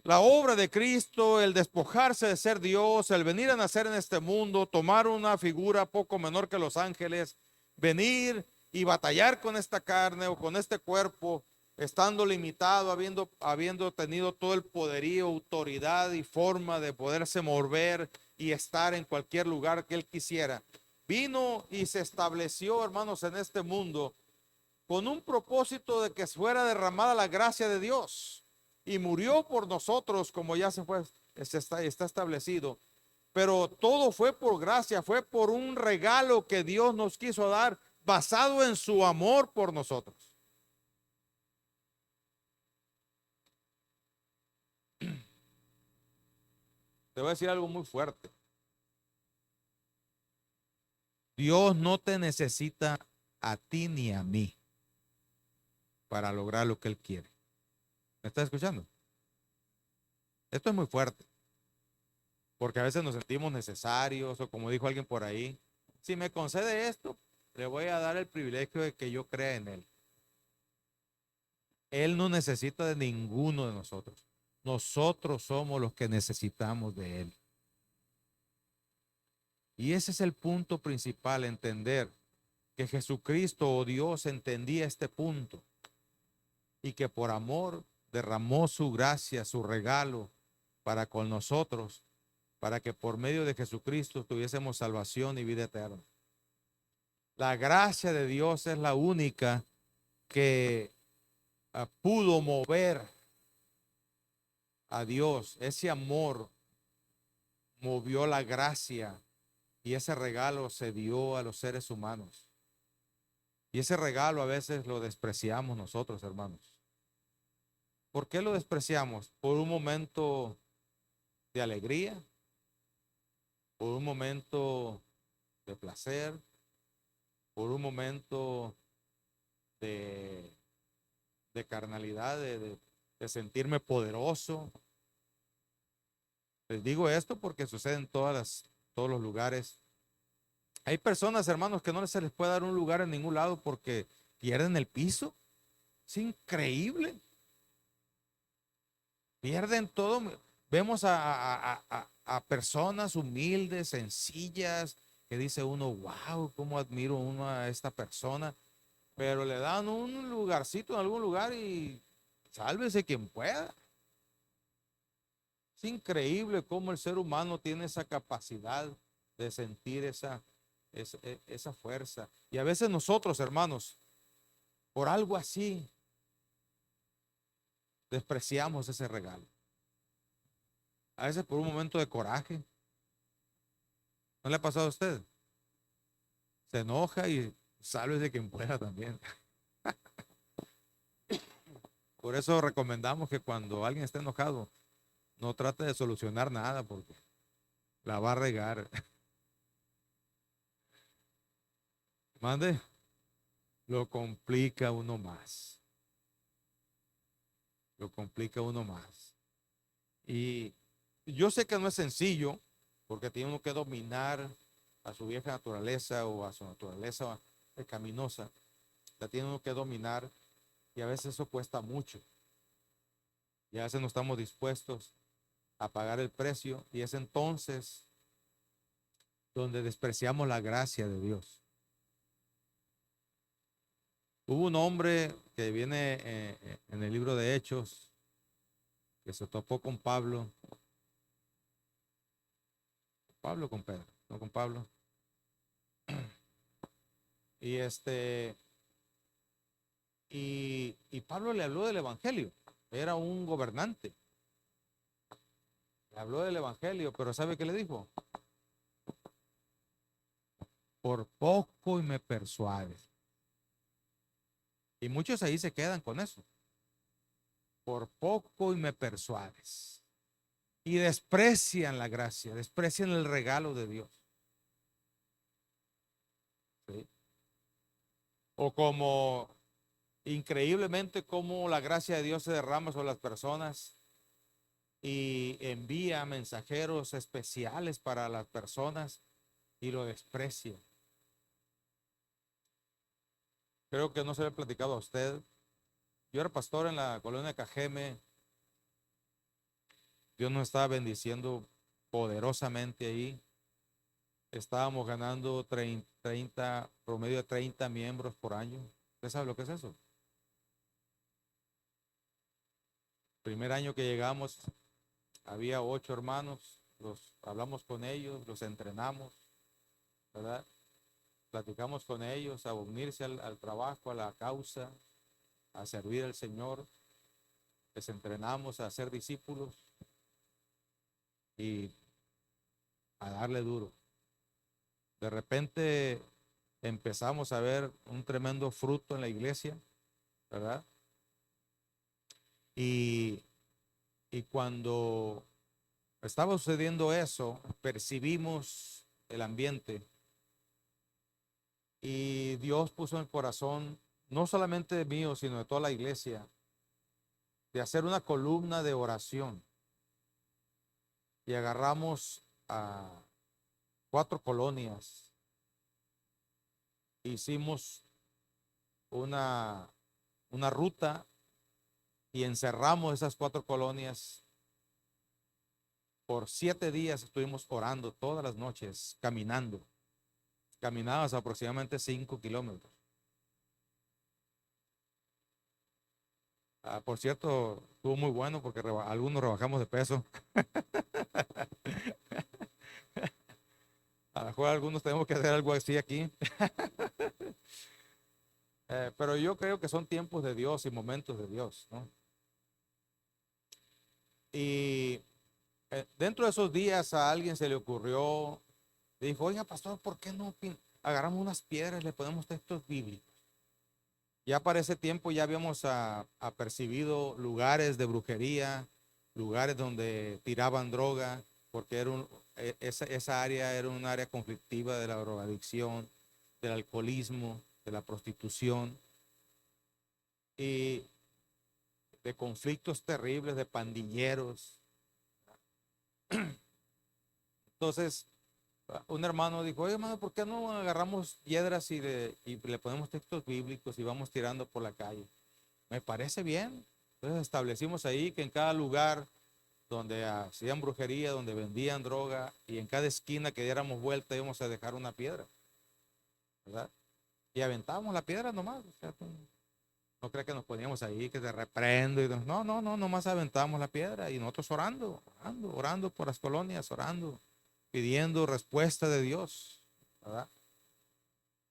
La obra de Cristo, el despojarse de ser Dios, el venir a nacer en este mundo, tomar una figura poco menor que los ángeles, venir y batallar con esta carne o con este cuerpo, estando limitado, habiendo tenido todo el poderío, autoridad y forma de poderse mover y estar en cualquier lugar que él quisiera. Vino y se estableció, hermanos, en este mundo con un propósito de que fuera derramada la gracia de Dios. Y murió por nosotros, como ya está establecido. Pero todo fue por gracia, fue por un regalo que Dios nos quiso dar, basado en su amor por nosotros. Te voy a decir algo muy fuerte. Dios no te necesita a ti ni a mí para lograr lo que Él quiere. ¿Me estás escuchando? Esto es muy fuerte, porque a veces nos sentimos necesarios, o como dijo alguien por ahí, si me concede esto, le voy a dar el privilegio de que yo crea en Él. Él no necesita de ninguno de nosotros. Nosotros somos los que necesitamos de Él. Y ese es el punto principal, entender que Jesucristo o Dios entendía este punto y que por amor derramó su gracia, su regalo para con nosotros, para que por medio de Jesucristo tuviésemos salvación y vida eterna. La gracia de Dios es la única que pudo mover a Dios. Ese amor movió la gracia y ese regalo se dio a los seres humanos. Y ese regalo a veces lo despreciamos nosotros, hermanos. ¿Por qué lo despreciamos? Por un momento de alegría, por un momento de placer, por un momento de carnalidad, de sentirme poderoso. Les digo esto porque sucede en todos los lugares. Hay personas, hermanos, que no se les puede dar un lugar en ningún lado porque pierden el piso. Es increíble. Pierden todo. Vemos a personas humildes, sencillas, que dice uno, wow, cómo admiro uno a esta persona. Pero le dan un lugarcito en algún lugar y sálvese quien pueda. Es increíble cómo el ser humano tiene esa capacidad de sentir esa fuerza. Y a veces nosotros, hermanos, por algo así, despreciamos ese regalo. A veces por un momento de coraje. ¿No le ha pasado a usted? Se enoja y salve de quien pueda también. Por eso recomendamos que cuando alguien esté enojado, no trate de solucionar nada porque la va a regar. Mande, lo complica uno más. Lo complica uno más. Y yo sé que no es sencillo, porque tiene uno que dominar a su vieja naturaleza o a su naturaleza pecaminosa. La tiene uno que dominar y a veces eso cuesta mucho. Y a veces no estamos dispuestos a pagar el precio y es entonces donde despreciamos la gracia de Dios. Hubo un hombre que viene en el libro de Hechos, que se topó con Pablo. Pablo con Pedro, no con Pablo. Y y Pablo le habló del evangelio. Era un gobernante. Le habló del evangelio, pero ¿sabe qué le dijo? Por poco y me persuades. Y muchos ahí se quedan con eso. Por poco y me persuades. Y desprecian la gracia, desprecian el regalo de Dios. ¿Sí? O como increíblemente como la gracia de Dios se derrama sobre las personas y envía mensajeros especiales para las personas y lo desprecia. Creo que no se le he platicado a usted. Yo era pastor en la colonia de Cajeme. Dios nos estaba bendiciendo poderosamente ahí. Estábamos ganando 30, promedio de 30 miembros por año. ¿Usted sabe lo que es eso? Primer año que llegamos, había 8 hermanos. Hablamos con ellos, los entrenamos, ¿verdad? Platicamos con ellos a unirse al trabajo, a la causa, a servir al Señor. Les entrenamos a ser discípulos y a darle duro. De repente empezamos a ver un tremendo fruto en la iglesia, ¿verdad? Y, y cuando estaba sucediendo eso, percibimos el ambiente y Dios puso en el corazón, no solamente mío, sino de toda la iglesia, de hacer una columna de oración. Y agarramos a 4 colonias. Hicimos una ruta y encerramos esas 4 colonias. Por 7 días estuvimos orando todas las noches, caminando. Caminábamos aproximadamente 5 kilómetros. Por cierto, estuvo muy bueno porque algunos rebajamos de peso. A lo mejor algunos tenemos que hacer algo así aquí. Pero yo creo que son tiempos de Dios y momentos de Dios, ¿no? Y dentro de esos días a alguien se le ocurrió, dijo, oiga, pastor, ¿por qué no agarramos unas piedras y le ponemos textos bíblicos? Ya para ese tiempo ya habíamos apercibido lugares de brujería, lugares donde tiraban droga, porque esa área era un área conflictiva de la drogadicción, del alcoholismo, de la prostitución y de conflictos terribles, de pandilleros. Entonces, un hermano dijo, oye hermano, ¿por qué no agarramos piedras y le ponemos textos bíblicos y vamos tirando por la calle? Me parece bien. Entonces establecimos ahí que en cada lugar donde hacían brujería, donde vendían droga, y en cada esquina que diéramos vuelta íbamos a dejar una piedra, ¿verdad? Y aventábamos la piedra nomás. O sea, no crees que nos poníamos ahí, que te reprendo. No, nomás aventábamos la piedra y nosotros orando por las colonias, orando, pidiendo respuesta de Dios, ¿verdad?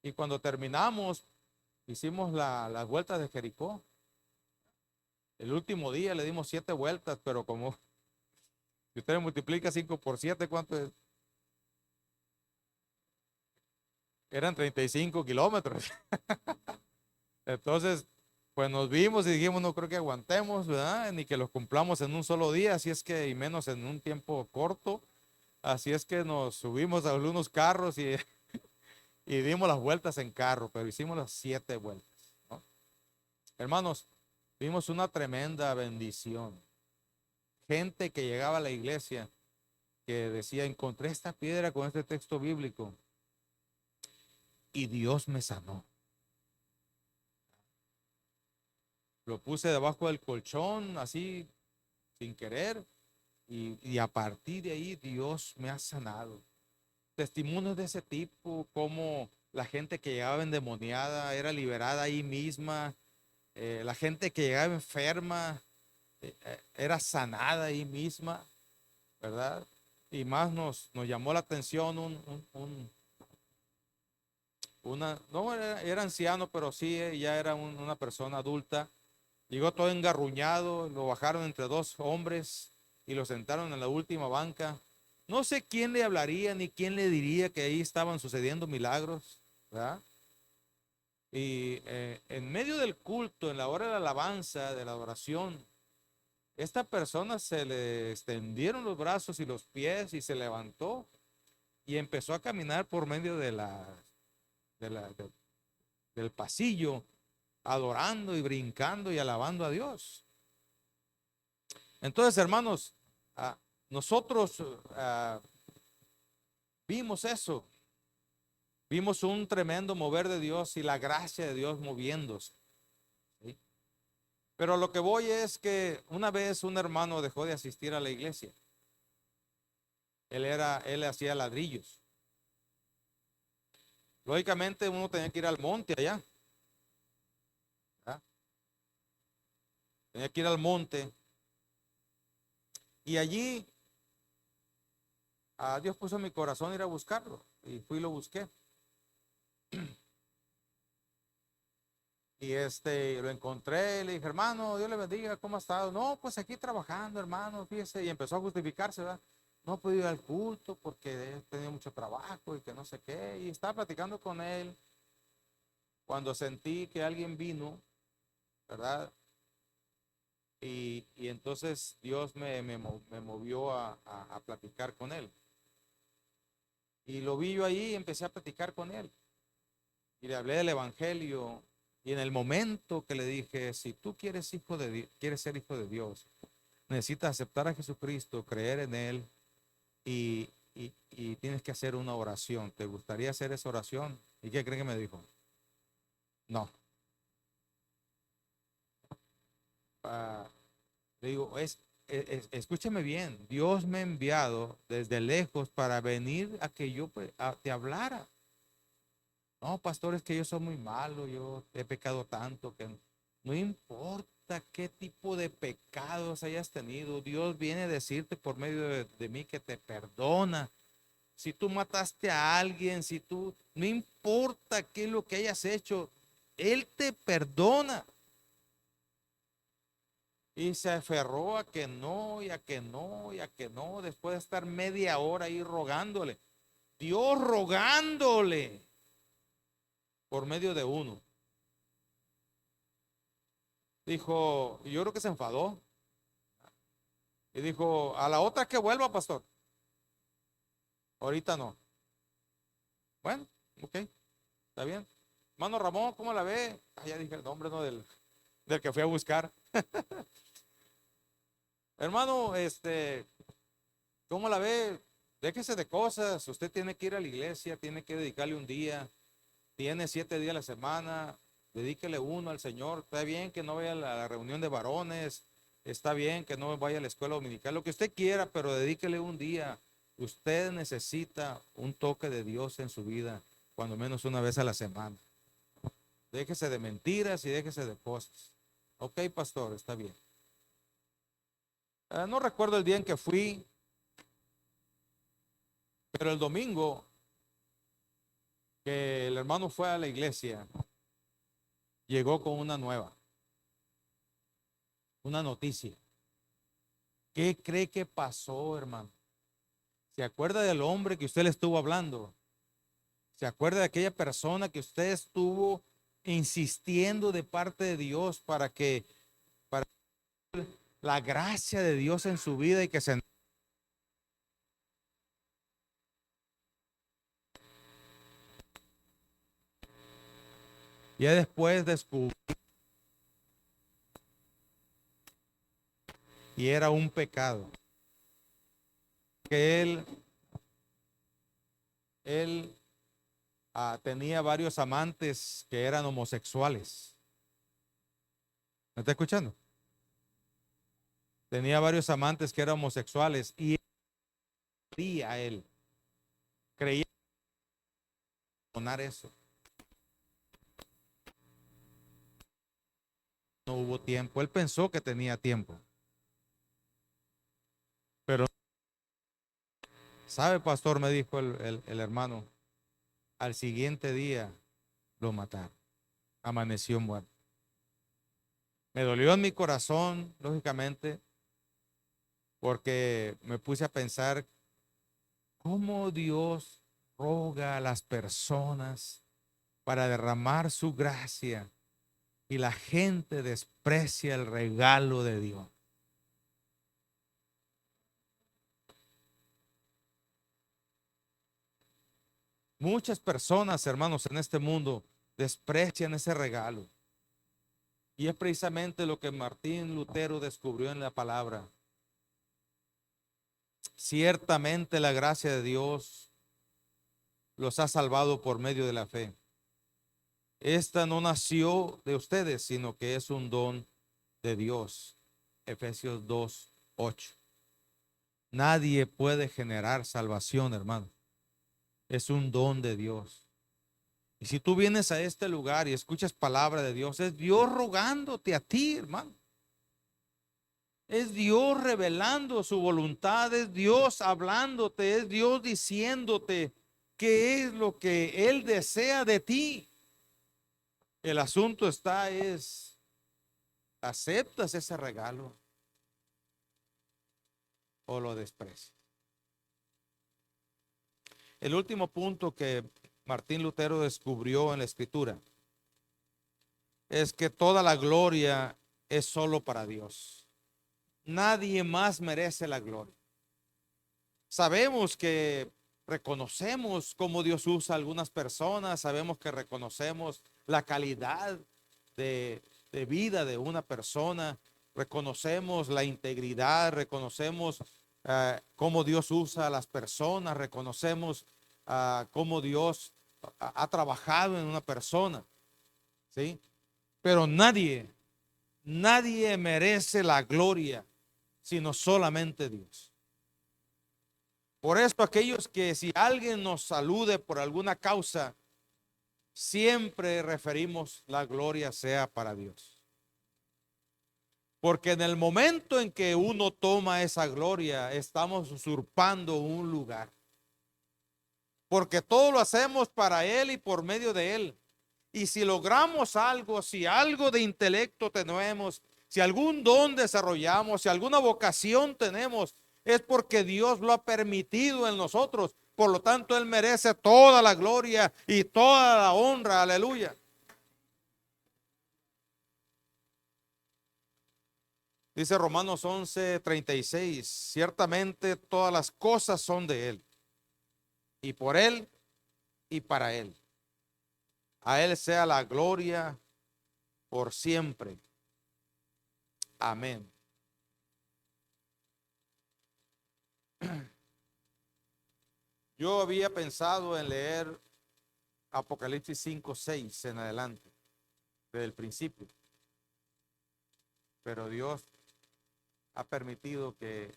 Y cuando terminamos, hicimos las vueltas de Jericó. El último día le dimos 7 vueltas, pero como si usted multiplica 5 por 7, ¿cuánto es? Eran 35 kilómetros. Entonces, pues nos vimos y dijimos, no creo que aguantemos, ¿verdad? Ni que los cumplamos en un solo día, así es que, y menos en un tiempo corto. Así es que nos subimos a algunos carros y dimos las vueltas en carro, pero hicimos las 7 vueltas, ¿no? Hermanos, vimos una tremenda bendición. Gente que llegaba a la iglesia que decía, encontré esta piedra con este texto bíblico y Dios me sanó. Lo puse debajo del colchón, así, sin querer, y a partir de ahí Dios me ha sanado. Testimonios de ese tipo, como la gente que llegaba endemoniada era liberada ahí misma, la gente que llegaba enferma era sanada ahí misma, ¿verdad? Y más nos llamó la atención no era anciano, pero sí, ya era una persona adulta. Llegó todo engarruñado, lo bajaron entre 2 hombres y lo sentaron en la última banca. No sé quién le hablaría ni quién le diría que ahí estaban sucediendo milagros, ¿verdad? Y en medio del culto, en la hora de la alabanza, de la adoración, esta persona se le extendieron los brazos y los pies y se levantó y empezó a caminar por medio de la- de- del pasillo, adorando y brincando y alabando a Dios. Entonces, hermanos, ah, nosotros vimos eso, vimos un tremendo mover de Dios y la gracia de Dios moviéndose, ¿sí? Pero lo que voy es que una vez un hermano dejó de asistir a la iglesia. Él hacía ladrillos. Lógicamente uno tenía que ir al monte allá, ¿verdad? Tenía que ir al monte y allí a Dios puso en mi corazón ir a buscarlo y fui y lo busqué. Y lo encontré, le dije, hermano, Dios le bendiga, ¿cómo ha estado? No, pues aquí trabajando, hermano, fíjese, y empezó a justificarse, ¿verdad? No he podido ir al culto porque he tenido mucho trabajo y que no sé qué. Y estaba platicando con él cuando sentí que alguien vino, ¿verdad? Y entonces Dios me movió a platicar con él. Y lo vi yo ahí y empecé a platicar con él. Y le hablé del evangelio. Y en el momento que le dije, si tú quieres ser hijo de Dios, necesitas aceptar a Jesucristo, creer en Él y tienes que hacer una oración. ¿Te gustaría hacer esa oración? ¿Y qué creen que me dijo? No. Ah, le digo, escúchame bien, Dios me ha enviado desde lejos para venir a que yo te hablara. No, pastor, es que yo soy muy malo, yo he pecado tanto que no importa qué tipo de pecados hayas tenido, Dios viene a decirte por medio de mí que te perdona. Si tú mataste a alguien, no importa qué es lo que hayas hecho, Él te perdona. Y se aferró a que no, y a que no, y a que no, después de estar media hora ahí rogándole. Dios rogándole por medio de uno. Dijo, y yo creo que se enfadó. Y dijo, a la otra que vuelva, pastor. Ahorita no. Bueno, ok, está bien. Hermano Ramón, ¿cómo la ve? Ah, ya dije el nombre, ¿no? Del que fui a buscar. Hermano, ¿cómo la ve? Déjese de cosas. Usted tiene que ir a la iglesia, tiene que dedicarle un día. Tiene 7 días a la semana. Dedíquele uno al Señor. Está bien que no vaya a la reunión de varones. Está bien que no vaya a la escuela dominical. Lo que usted quiera, pero dedíquele un día. Usted necesita un toque de Dios en su vida, cuando menos una vez a la semana. Déjese de mentiras y déjese de cosas. Ok, pastor, está bien. No recuerdo el día en que fui, pero el domingo que el hermano fue a la iglesia, llegó con una nueva. una noticia. ¿Qué cree que pasó, hermano? ¿Se acuerda del hombre que usted le estuvo hablando? ¿Se acuerda de aquella persona que usted estuvo insistiendo de parte de Dios para la gracia de Dios en su vida y que se... Ya después descubrió y era un pecado que él tenía varios amantes que eran homosexuales. ¿Me está escuchando? Tenía varios amantes que eran homosexuales y él creía eso. No hubo tiempo. Él pensó que tenía tiempo. Pero, ¿sabe, pastor? Me dijo el hermano, al siguiente día lo mataron. Amaneció muerto. Me dolió en mi corazón, lógicamente, porque me puse a pensar cómo Dios roga a las personas para derramar su gracia y la gente desprecia el regalo de Dios. Muchas personas, hermanos, en este mundo desprecian ese regalo. Y es precisamente lo que Martín Lutero descubrió en la palabra. Ciertamente la gracia de Dios los ha salvado por medio de la fe. Esta no nació de ustedes, sino que es un don de Dios. Efesios 2:8. Nadie puede generar salvación, hermano. Es un don de Dios. Y si tú vienes a este lugar y escuchas palabra de Dios, es Dios rogándote a ti, hermano. Es Dios revelando su voluntad, es Dios hablándote, es Dios diciéndote qué es lo que Él desea de ti. El asunto es, ¿aceptas ese regalo o lo desprecias? El último punto que Martín Lutero descubrió en la Escritura es que toda la gloria es solo para Dios. Nadie más merece la gloria. Sabemos que reconocemos cómo Dios usa a algunas personas, sabemos que reconocemos la calidad de vida de una persona, reconocemos la integridad, reconocemos cómo Dios usa a las personas, reconocemos cómo Dios ha trabajado en una persona, ¿sí? Pero nadie merece la gloria, sino solamente Dios. Por esto aquellos que si alguien nos salude por alguna causa, siempre referimos la gloria sea para Dios. Porque en el momento en que uno toma esa gloria, estamos usurpando un lugar. Porque todo lo hacemos para Él y por medio de Él. Y si logramos algo, si algo de intelecto tenemos, si algún don desarrollamos, si alguna vocación tenemos, es porque Dios lo ha permitido en nosotros. Por lo tanto, Él merece toda la gloria y toda la honra. Aleluya. Dice Romanos 11:36, ciertamente todas las cosas son de Él, y por Él y para Él. A Él sea la gloria por siempre. Amén. Yo había pensado en leer Apocalipsis 5:6 en adelante, desde el principio, pero Dios ha permitido que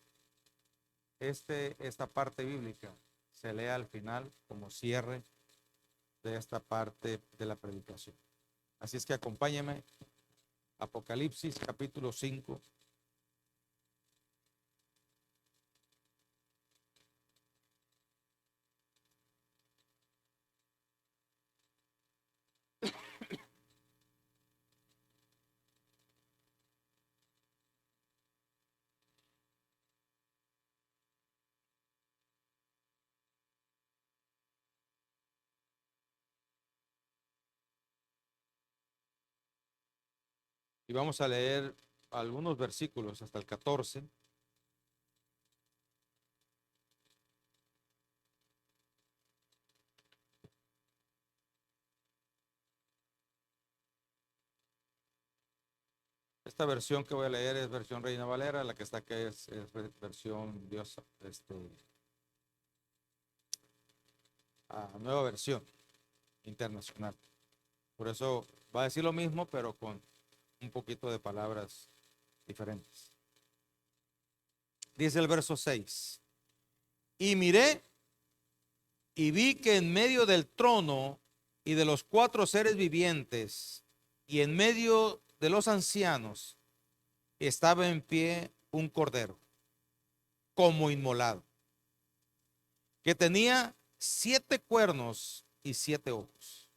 esta parte bíblica se lea al final como cierre de esta parte de la predicación. Así es que acompáñeme, Apocalipsis capítulo 5. Y vamos a leer algunos versículos hasta el 14. Esta versión que voy a leer es versión Reina Valera, la que está aquí es versión Dios, nueva versión internacional. Por eso va a decir lo mismo, pero con un poquito de palabras diferentes. Dice el verso 6. Y miré y vi que en medio del trono y de los 4 seres vivientes y en medio de los ancianos estaba en pie un cordero como inmolado, que tenía 7 cuernos y 7 ojos,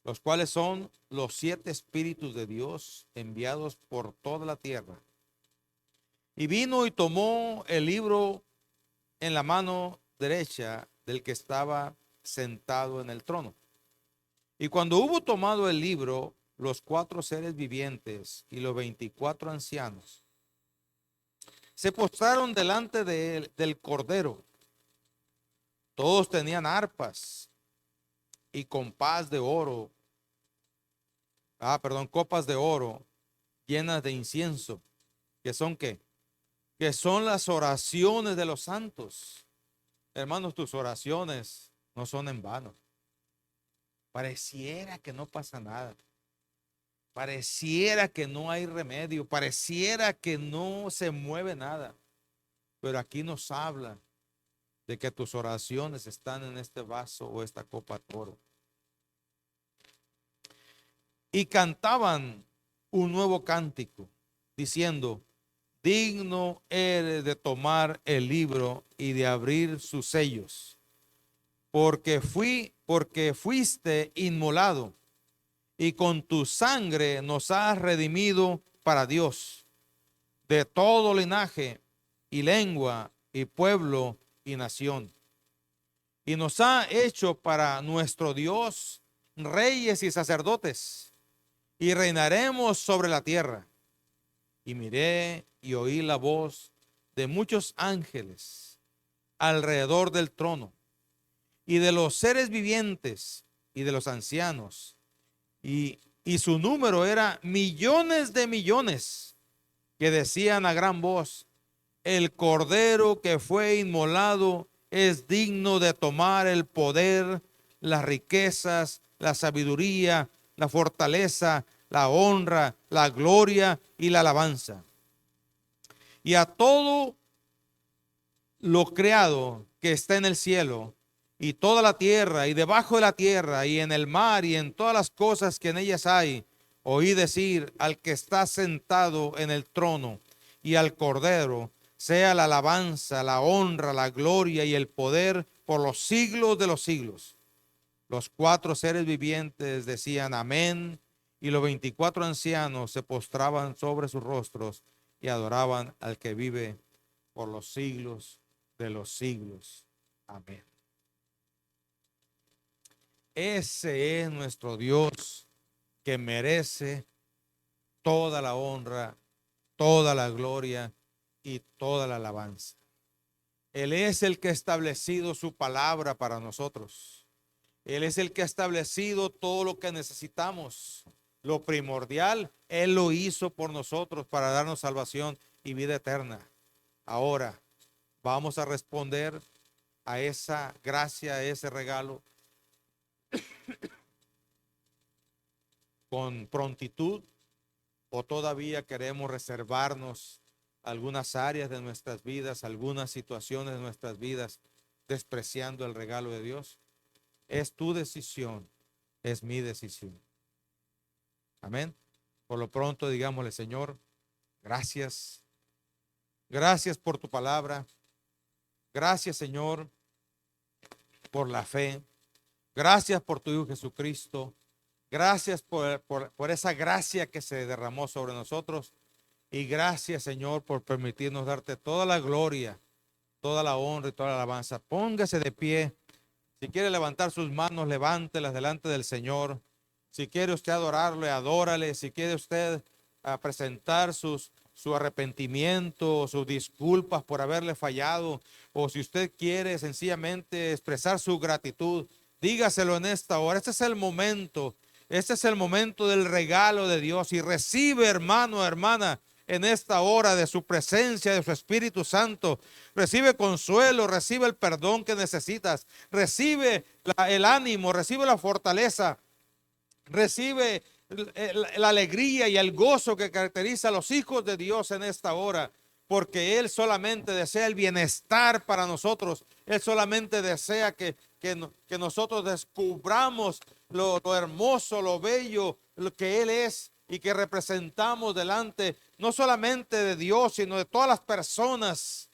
los cuales son los 7 espíritus de Dios enviados por toda la tierra. Y vino y tomó el libro en la mano derecha del que estaba sentado en el trono. Y cuando hubo tomado el libro, los 4 seres vivientes y los 24 ancianos se postraron delante de él, del cordero. Todos tenían arpas y compás de oro, copas de oro llenas de incienso, que son ¿qué? Que son las oraciones de los santos. Hermanos, tus oraciones no son en vano. Pareciera que no pasa nada. Pareciera que no hay remedio. Pareciera que no se mueve nada. Pero aquí nos habla de que tus oraciones están en este vaso o esta copa de oro. Y cantaban un nuevo cántico, diciendo: digno eres de tomar el libro y de abrir sus sellos, porque fuiste inmolado y con tu sangre nos has redimido para Dios de todo linaje y lengua y pueblo y nación. Y nos ha hecho para nuestro Dios reyes y sacerdotes, y reinaremos sobre la tierra. Y miré y oí la voz de muchos ángeles alrededor del trono, y de los seres vivientes y de los ancianos, y su número era millones de millones, que decían a gran voz: el cordero que fue inmolado es digno de tomar el poder, las riquezas, la sabiduría, la fortaleza, la honra, la gloria y la alabanza. Y a todo lo creado que está en el cielo y toda la tierra y debajo de la tierra y en el mar y en todas las cosas que en ellas hay, oí decir al que está sentado en el trono y al cordero, sea la alabanza, la honra, la gloria y el poder por los siglos de los siglos. Los 4 seres vivientes decían amén, y los 24 ancianos se postraban sobre sus rostros y adoraban al que vive por los siglos de los siglos. Amén. Ese es nuestro Dios, que merece toda la honra, toda la gloria y toda la alabanza. Él es el que ha establecido su palabra para nosotros. Él es el que ha establecido todo lo que necesitamos. Lo primordial, Él lo hizo por nosotros para darnos salvación y vida eterna. Ahora vamos a responder a esa gracia, a ese regalo, con prontitud, o todavía queremos reservarnos algunas áreas de nuestras vidas, algunas situaciones de nuestras vidas, despreciando el regalo de Dios. Es tu decisión, es mi decisión. Amén. Por lo pronto, digámosle: Señor, gracias. Gracias por tu palabra. Gracias, Señor, por la fe. Gracias por tu Hijo Jesucristo. Gracias por esa gracia que se derramó sobre nosotros. Y gracias, Señor, por permitirnos darte toda la gloria, toda la honra y toda la alabanza. Póngase de pie. Si quiere levantar sus manos, levántelas delante del Señor. Si quiere usted adorarle, adórale. Si quiere usted a presentar su arrepentimiento, sus disculpas por haberle fallado, o si usted quiere sencillamente expresar su gratitud, dígaselo en esta hora. Este es el momento. Este es el momento del regalo de Dios, y recibe, hermano, hermana, en esta hora de su presencia, de su Espíritu Santo. Recibe consuelo, recibe el perdón que necesitas, recibe el ánimo, recibe la fortaleza, recibe la alegría y el gozo que caracteriza a los hijos de Dios en esta hora, porque Él solamente desea el bienestar para nosotros. Él solamente desea que nosotros descubramos lo hermoso, lo bello, lo que Él es, y que representamos delante no solamente de Dios, sino de todas las personas,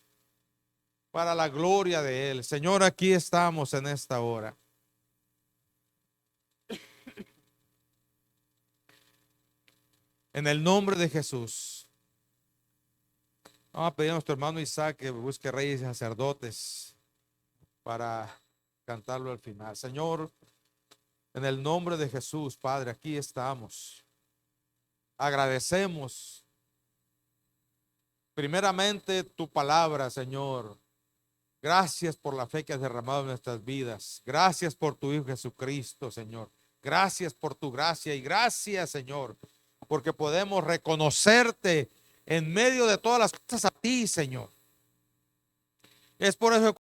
para la gloria de Él. Señor, aquí estamos en esta hora. En el nombre de Jesús. Vamos a pedir a nuestro hermano Isaac que busque reyes y sacerdotes para cantarlo al final. Señor, en el nombre de Jesús, Padre, aquí estamos. Agradecemos primeramente tu palabra, Señor. Gracias por la fe que has derramado en nuestras vidas. Gracias por tu Hijo Jesucristo, Señor. Gracias por tu gracia, y gracias, Señor, porque podemos reconocerte en medio de todas las cosas a ti, Señor. Es por eso que